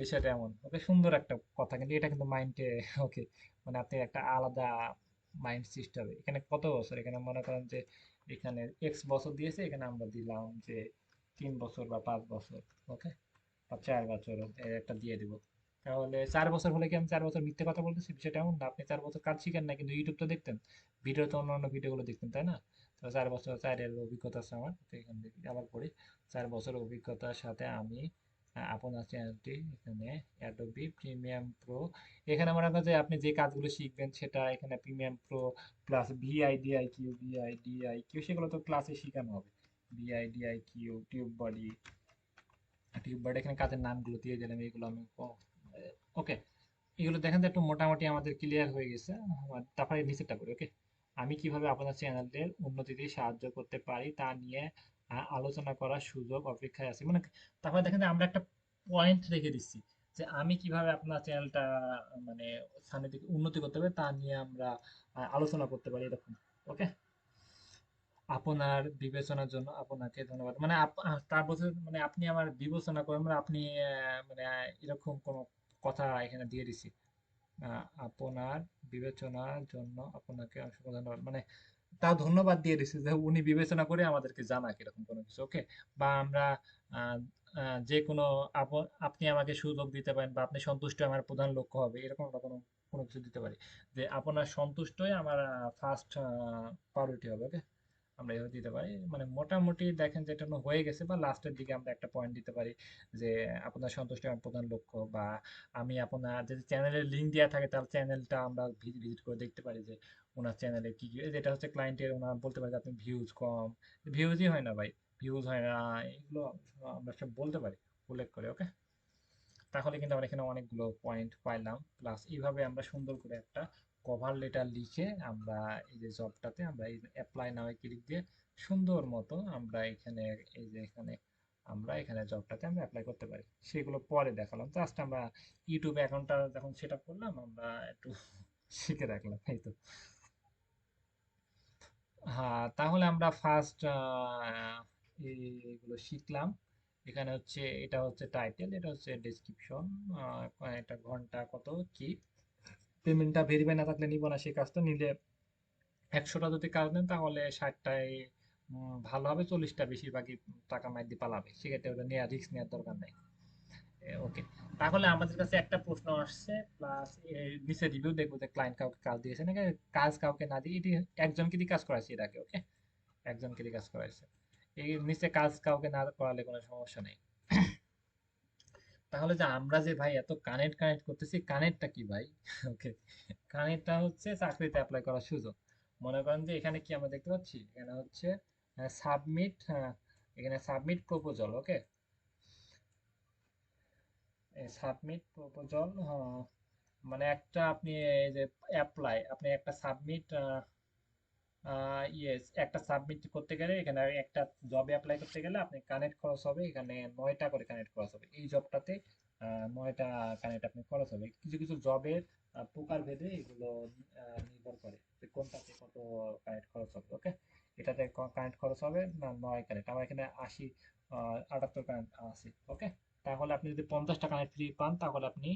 বিষয়টা এমন। ওকে, সুন্দর একটা কথা, কিন্তু এটা কিন্তু মাইন্ডে, ওকে, মানে আপনি একটা আলাদা মাইন্ড সিস্টেম। এখানে কত বছর, এখানে মনে করেন যে এখানে বছর দিয়েছে, এখানে আমরা দিলাম যে 3 বছর বা 5 বছর। ওকে, বা 4 বছর একটা দিয়ে দিব। তাহলে 4 বছর হলে কি আমি 4 বছর মিথ্যে কথা বলতেছি? বিষয়টা এমন না, আপনি 4 বছর কাজ শিখেন না কিন্তু ইউটিউব তো দেখতেন, ভিডিও তো অন্যান্য ভিডিওগুলো দেখতেন, তাই না? তো 4 বছর, 4 এর অভিজ্ঞতা আছে আমার। তো এখান থেকে আবার পড়ি, 4 বছর অভিজ্ঞতার সাথে আমি আপনার চ্যানেলটি এখানে অ্যাডোবি প্রিমিয়াম প্রো, এখানে মনে করেন যে আপনি যে কাজগুলো শিখবেন সেটা এখানে প্রিমিয়াম প্রো প্লাস ভিআইডিআইকিউ সেগুলো তো ক্লাসে শেখানো হবে। ভিআইডিআইকিউ, টিউব বডি এখানে কাজের নামগুলো দিয়ে দিলাম, এগুলো আমি ওকে। এগুলো দেখেন তো একটু মোটামুটি আমাদের ক্লিয়ার হয়ে গেছে। তারপরে নিচেরটা করি। ওকে, আমি কিভাবে আপনার চ্যানেলের উন্নতিতে সাহায্য করতে পারি তা নিয়ে আলোচনা করার সুযোগ অপেক্ষায় আছি, মানে তারপরে দেখেন যে আমরা একটা পয়েন্ট রেখে দিচ্ছি যে আমি কিভাবে আপনার চ্যানেলটা মানে সামনের দিকে উন্নতি করতে হবে তা নিয়ে আমরা আলোচনা করতে পারি, এরকম। ওকে, আপনার বিবেচনার জন্য আপনাকে ধন্যবাদ। মানে তার বলতে মানে আপনি আমার বিবেচনা করেন, মানে আপনি মানে এরকম কোনো কথা এখানে দিয়ে দিছি। আপনার বিবেচনার জন্য আপনাকে অসংখ্য ধন্যবাদ, মানে তাও ধন্যবাদ দিয়ে দিছি যে উনি বিবেচনা করে আমাদেরকে জানাক এরকম কোনো কিছু, ওকে। বা আমরা আহ, যে কোনো আপনি আমাকে সুযোগ দিতে পারেন, বা আপনি সন্তুষ্ট আমার প্রধান লক্ষ্য হবে, এরকম একটা কোনো কোনো কিছু দিতে পারি, যে আপনার সন্তুষ্টই আমার ফার্স্ট প্রায়োরিটি হবে, ওকে। আমরা এভাবে দিতে পারি, মানে মোটামুটি দেখেন যেটা হয়ে গেছে, বা লাস্টের দিকে আমরা একটা পয়েন্ট দিতে পারি যে আপনার সন্তুষ্ট আমার প্রধান লক্ষ্য, বা আমি আপনার যদি চ্যানেলের লিঙ্ক দেওয়া থাকে তাহলে চ্যানেলটা আমরা ভিজিট করে দেখতে পারি যে ওনার চ্যানেলে কি কি, যেটা হচ্ছে ক্লায়েন্টের, ওনার বলতে পারি যে আপনি ভিউজ কম, ভিউজই হয় না ভাই, ভিউজ হয় না, এগুলো আমরা সব বলতে পারি উল্লেখ করে, ওকে। তাহলে কিন্তু আমরা এখানে অনেকগুলো পয়েন্ট পাইলাম, প্লাস এইভাবে আমরা সুন্দর করে একটা কভার লেটার লিখে আমরা এই যে জবটাতে আমরা এই অ্যাপ্লাই নাও ক্লিক দিয়ে সুন্দর মতো আমরা এখানে এই যে এখানে আমরা এখানে জবটাতে আমরা অ্যাপ্লাই করতে পারি, সেগুলো পরে দেখালাম। জাস্ট আমরা ইউটিউব অ্যাকাউন্টটা যখন সেট আপ করলাম আমরা একটু শিখে রাখলাম, এই তো। হ্যাঁ, তাহলে আমরা ফার্স্ট এইগুলো শিখলাম। এখানে হচ্ছে এটা হচ্ছে টাইটেল, এটা হচ্ছে ডেসক্রিপশন, এটা ঘন্টা কত কি, পেমেন্টটা ভেরিফাই না থাকলে নিব না, সেই কাজটা নিলে 100টা যদি কাজ নেন তাহলে 60টায় ভালো হবে, 40টা বেশিরভাগই টাকা মাইর দিয়ে পালাবে, সেক্ষেত্রে ওটা নেওয়া রিস্ক নেওয়ার দরকার নাই, ওকে। তাহলে আমাদের কাছে একটা প্রশ্ন আসছে, প্লাস নিচে রিভিউ দেখবো যে ক্লায়েন্ট কাউকে কাজ দিয়েছে নাকি, কাজ কাউকে না দিয়ে এটি একজনকে দিয়ে কাজ করাচ্ছে এর আগে, ওকে। একজনকে দিয়ে কাজ করাইছে, এই নিচে কাজ কাউকে না করালে কোনো সমস্যা নেই। তাহলে যে আমরা যে ভাই এত কানেক্ট কানেক্ট করতেছি, কানেক্টটা কি ভাই? ওকে, কানেক্টটা হচ্ছে চাকরিতে অ্যাপ্লাই করার সুযোগ। মনে করেন যে এখানে কি আমরা দেখতে পাচ্ছি, এখানে হচ্ছে সাবমিট, এখানে সাবমিট প্রপোজাল, ওকে। সাবমিট প্রপোজাল, মানে একটা আপনি এই যে অ্যাপ্লাই, আপনি একটা সাবমিট, ইয়েস, একটা সাবমিট করতে গেলে এখানে একটা জবে অ্যাপ্লাই করতে গেলে আপনি কানেক্ট খরচ হবে এখানে 9টা করে কানেক্ট খরচ হবে এই জবটাতে, 9টা কানেক্ট আপনি খরচ হবে। কিছু কিছু জবের প্রকার ভেদে এগুলো নির্ভর করে যে কোনটাতে কত কানেক্ট খরচ হবে, ওকে। এটাতে কানেক্ট খরচ হবে না 9 কানেক্ট, আমার এখানে 80, 78 কানেক্ট আছে, ওকে। তাহলে আপনি যদি 50টা কানেক্ট ফ্রি পান তাহলে আপনি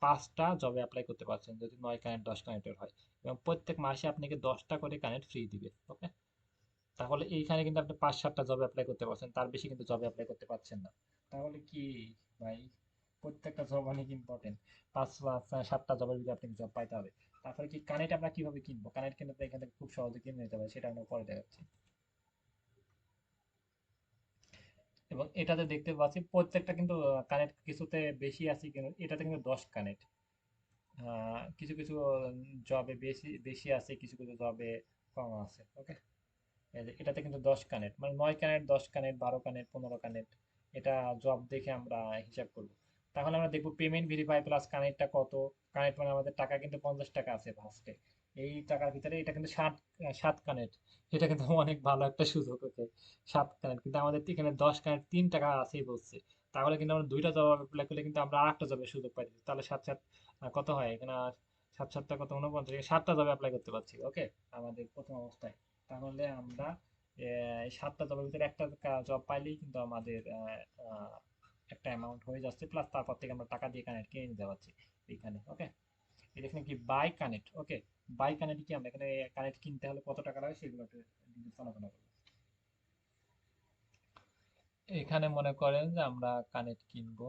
5টা জবে অ্যাপ্লাই করতে পারছেন যদি 9 কানেক্ট 10 কানেক্টের হয়, এবং প্রত্যেক মাসে আপনাকে 10টা করে কানেক্ট ফ্রি দিবে, ওকে। তাহলে এইখানে কিন্তু আপনি 5-7টা জবে অ্যাপ্লাই করতে পারছেন, তার বেশি কিন্তু জবে অ্যাপ্লাই করতে পারছেন না। তাহলে কি ভাই, প্রত্যেকটা জব অনেক ইম্পর্টেন্ট, 5 বা 7টা জবের ভিতরে আপনাকে জব পাইতে হবে। তারপরে কি কানেক্ট আমরা কিভাবে কিনবো, কানেক্ট কিন্তু এখান থেকে খুব সহজে কিনে নিতে পারি, সেটা আমরা পরে দেখাচ্ছি। এবং এটাতে দেখতে পাচ্ছি প্রত্যেকটা কিন্তু কানেক্ট কিছুতে বেশি আছে, কিন্তু এটাতে কিন্তু 10 কানেক্ট, কিছু কিছু জবে বেশি বেশি আছে, কিছু কিছু জবে কম আছে, ওকে। এই যে এটাতে কিন্তু 10 কানেক্ট, মানে 9 কানেক্ট, 10 কানেক্ট, 12 কানেক্ট, 15 কানেক্ট, এটা জব দেখে আমরা হিসাব করব। তাহলে আমরা দেখবো পেমেন্ট ভেরিফাই প্লাস কানেক্টটা কত। কানেক্ট মানে আমাদের টাকা কিন্তু 50 টাকা আছে ফার্স্টে, এই টাকার ভিতরে এটা কিন্তু 7 কানেক্ট, এটা কিন্তু অনেক ভালো একটা সুযোগ, ওকে। 7 কানেক্ট কিন্তু আমাদের এখানে 10 কানেক্ট 3 টাকা আছেই বলছে, তাহলে কিন্তু আমরা 2টা জব অ্যাপ্লাই করলে কিন্তু আমরা আরেকটা জবের সুযোগ পাই, তাহলে 7 7 কত হয় এখানে, 7 7 কত 49, 7টা জবে অ্যাপ্লাই করতে পারছি, ওকে, আমাদের প্রথম অবস্থায়। তাহলে আমরা এই 7টা জবের ভিতরে একটা জব পাইলেই কিন্তু আমাদের একটা অ্যামাউন্ট হয়ে যাচ্ছে, প্লাস তারপর থেকে আমরা টাকা দিয়ে কানেক্ট কিনে নিতে পারছি এখানে, ওকে। এটা এখানে কি by connect, okay. By connect কি আমরা এখানে কানেক্ট কিনতে হলে কত টাকা লাগে সেগুলো একটু ডিটেইলস আলোচনা করবো। এখানে মনে করেন যে আমরা কানেক্ট কিনবো,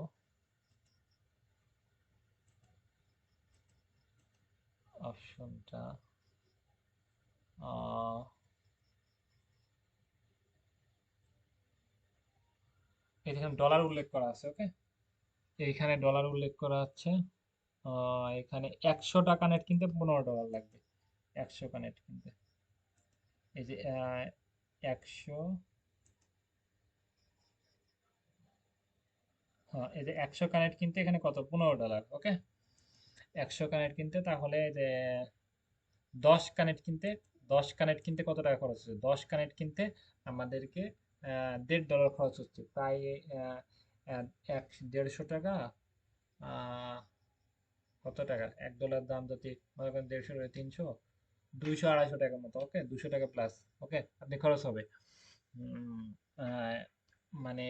অপশনটা এখানে ডলার উল্লেখ করা আছে, ওকে। এইখানে ডলার উল্লেখ করা আছে, এখানে 100টা কানেক্ট কিনতে $15 লাগবে, 100 কানেক্ট কিনতে। এই যে 100, হ্যাঁ, এই যে 100 কানেক্ট কিনতে এখানে কত, $15, ওকে। 100 কানেক্ট কিনতে তাহলে যে 10 কানেক্ট কিনতে, 10 কানেক্ট কিনতে কত টাকা খরচ হচ্ছে, 10 কানেক্ট কিনতে আমাদেরকে $1.5 খরচ হচ্ছে, প্রায় আহ, আহ, 150 টাকা, আহ, কত টাকা, $1 দাম যদি মনে করেন 150 300, 200-250 টাকার মতো, ওকে, 200 টাকা প্লাস, ওকে, আপনি খরচ হবে। উম, আহ, মানে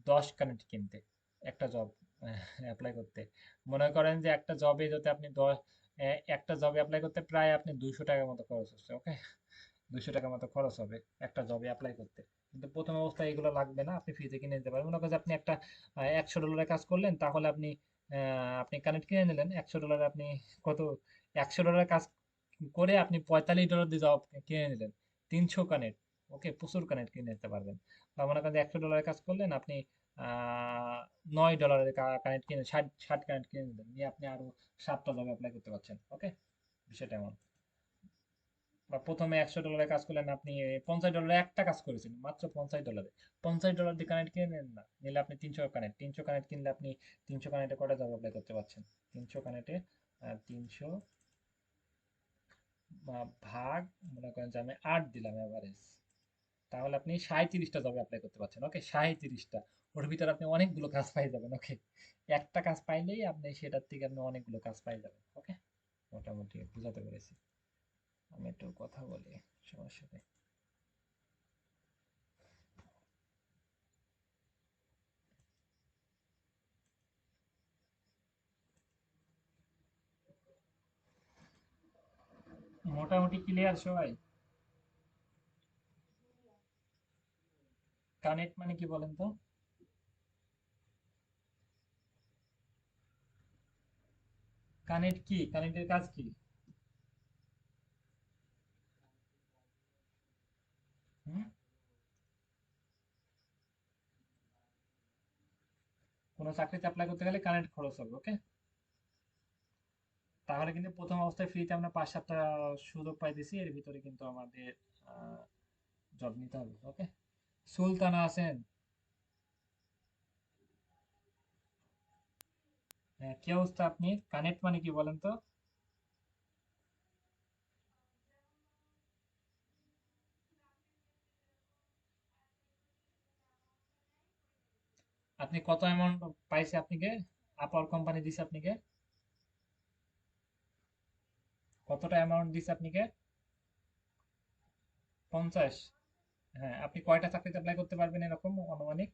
10 কানেক্ট কিনতে, একটা জব অ্যাপ্লাই করতে। মনে করেন যে একটা জবে যদি আপনি একটা জবে অ্যাপ্লাই করতে প্রায় আপনি 200 টাকার মতো খরচ হচ্ছে, ওকে, 200 টাকার মতো খরচ হবে একটা জবে অ্যাপ্লাই করতে। কিন্তু প্রথম অবস্থায় এগুলো লাগবে না, আপনি ফ্রিতে কিনে নিতে পারবেন। মনে করেন যে আপনি একটা $100 কাজ করলেন, তাহলে আপনি কানেক্ট কিনে নিলেন $100, আপনি কত, $100 কাজ করে আপনি $45 দিয়ে জব কিনে নিলেন, 300 কানেক্ট, ওকে, প্রচুর কানেক্ট কিনে নিতে পারবেন। বা মনে করেন যে $100 কাজ করলেন, আপনি $9 কানেক্ট কিনে 60 কানেক্ট কিনে নিলেন, নিয়ে আপনি আরো 7টা জবে অ্যাপ্লাই করতে পারছেন, ওকে, বিষয়টা এমন। বা প্রথমে $100 কাজ করলেন, আপনি $50 একটা কাজ করেছেন, মাত্র $50, দিয়ে কানেক্ট কিনে নেন না, নিলে আপনি 300 কানেক্ট কিনলে আপনি 300 কানেক্টে কটা জব অ্যাপ্লাই করতে পারছেন? 300 কানেক্টে 300 ভাগ, মনে করেন যে আমি 8 দিলাম এভারেজ, তাহলে আপনি 37টা জবে অ্যাপ্লাই করতে পারছেন, ওকে, 37টা। ওর ভিতরে আপনি অনেকগুলো কাজ পাই যাবেন, ওকে, একটা কাজ পাইলেই আপনি সেটার থেকে আপনি অনেকগুলো কাজ পাই যাবেন, ওকে। মোটামুটি বুঝাতে পেরেছি। আমি একটু কথা বলি, সমস্যা নেই। মোটামুটি ক্লিয়ার সবাই? কানেক্ট মানে কি বলেন তো? কানেক্ট কি, কানেক্টের কাজ কি? হুম? কোনো চাকরিতে অ্যাপ্লাই করতে গেলে কানেক্ট খরচ হবে, ওকে। তাহলে কিন্তু প্রথম অবস্থায় ফ্রিতে আমরা 5-7টা সুযোগ পাইতেছি, এর ভিতরে কিন্তু আমাদের জব নিতে হবে, ওকে। সুলতানা আছেন? হ্যাঁ, কি অবস্থা? আপনি কানেক্ট মানে কি বলেন তো? আপনি কত অ্যামাউন্ট পাইছে আপনাকে, আপার কোম্পানি দিছে আপনাকে? কতটা অ্যামাউন্ট দিছে আপনাকে? 50? হ্যাঁ, আপনি কয়টা চাকরিতে অ্যাপ্লাই করতে পারবেন এরকম আনুমানিক?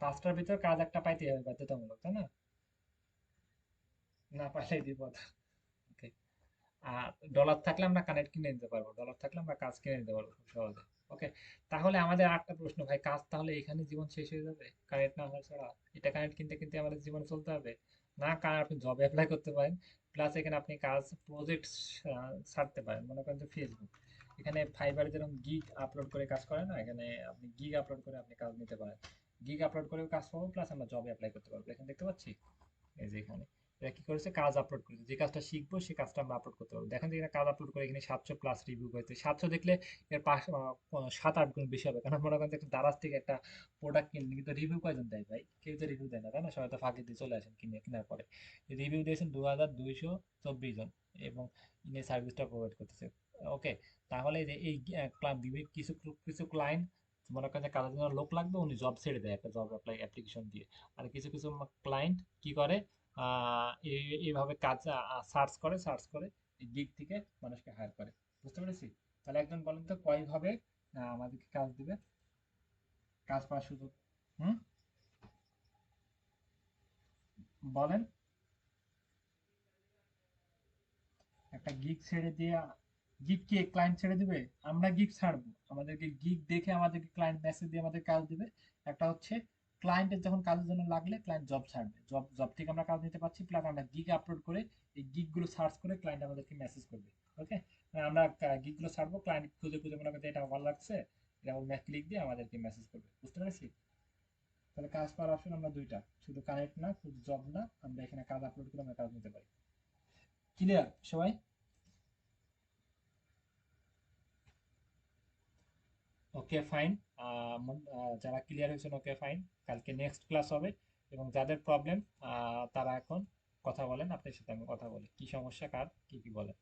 5টার ভিতর কাজ একটা পাইতে হবে বাধ্যতামূলক, তাই না? না পাইলে বিপদ, ওকে। আর ডলার থাকলে আমরা কানেক্ট কিনে নিতে পারবো, ডলার থাকলে আমরা কাজ কিনে নিতে পারবো খুব সহজে, ওকে। তাহলে আমাদের আরেকটা প্রশ্ন ভাই, কাজ তাহলে এখানে জীবন শেষ হয়ে যাবে কানেক্ট না হওয়া ছাড়া? এটা কানেক্ট কিনতে কিনতে আমাদের জীবন চলতে হবে? না, কারণ আপনি জব অ্যাপ্লাই করতে পারেন, প্লাস এখানে আপনি কাজ প্রজেক্ট ছাড়তে পারেন। মনে করেন যে ফেসবুক, এখানে ফাইবারে যেরকম গিগ আপলোড করে কাজ করে না, এখানে আপনি গিগ আপলোড করে আপনি কাজ নিতে পারেন। গিগ আপলোড করেও কাজ পাবো, প্লাস আমরা জবে অ্যাপ্লাই করতে পারবো, এখানে দেখতে পাচ্ছি। এই যে এখানে এরা কি করেছে, কাজ আপলোড করেছে, যে কাজটা শিখবো সেই কাজটা আমরা আপলোড করতে পারবো। দেখেন যে এখানে কাজ আপলোড করে এখানে 700+ রিভিউ হয়েছে। 700 দেখলে এর 7-8 গুণ বেশি হবে, কারণ মনে করেন যে একটা দারাজ থেকে একটা প্রোডাক্ট কিনলে কিন্তু রিভিউ কয়জন দেয় ভাই? কেউ তো রিভিউ দেয় না, তাই না? সবাই তো ফাঁকি দিয়ে চলে আসেন কিনে, কেনার পরে। রিভিউ দিয়েছেন 2224 জন, এবং ইনি সার্ভিসটা প্রোভাইড করতেছে, ওকে। তাহলে এই যে এই কিছু কিছু ক্লায়েন্ট মনে করেন যে কাজের জন্য লোক লাগবে, উনি জব ছেড়ে দেয় একটা জব অ্যাপ্লিকেশন দিয়ে। আর কিছু কিছু ক্লায়েন্ট কি করে, এইভাবে কাজ সার্চ করে এই দিক থেকে মানুষকে হায়ার করে। বুঝতে পেরেছি? তাহলে একজন বলেন তো কয়ভাবে আমাদেরকে কাজ দিবে, কাজ পাওয়ার সুযোগ? হুম, বলেন। একটা গিগ ছেড়ে দিয়ে, গিগ কে ক্লায়েন্ট ছেড়ে দিবে? আমরা গিগ ছাড়বো, আমাদেরকে গিগ দেখে আমাদেরকে ক্লায়েন্ট মেসেজ দিয়ে আমাদের কাজ দিবে। একটা হচ্ছে ক্লায়েন্টের যখন কাজের জন্য লাগলে ক্লায়েন্ট জব ছাড়বে, জব জব থেকে আমরা কাজ নিতে পারছি, প্লাস আমরা গিগ আপলোড করে এই গিগ গুলো সার্চ করে ক্লায়েন্ট আমাদেরকে মেসেজ করবে, ওকে। আমরা গিগ গুলো ছাড়বো, ক্লায়েন্ট খুঁজে খুঁজে মনে করতে এটা ভালো লাগছে, এটা ক্লিক দিয়ে আমাদেরকে মেসেজ করবে। বুঝতে পেরেছি? তাহলে কাজ পাওয়ার অপশন আমরা দুইটা, শুধু কানেক্ট না, শুধু জব না, আমরা এখানে কাজ আপলোড করে আমরা কাজ নিতে পারি। ক্লিয়ার সবাই? Okay fine. যারা ক্লিয়ার হয়েছেন, ওকে ফাইন। কালকে নেক্সট ক্লাস হবে, এবং যাদের প্রবলেম তারা এখন কথা বলেন, আপনার সাথে আমি কথা বলি, কি সমস্যা কার, কি কি বলেন।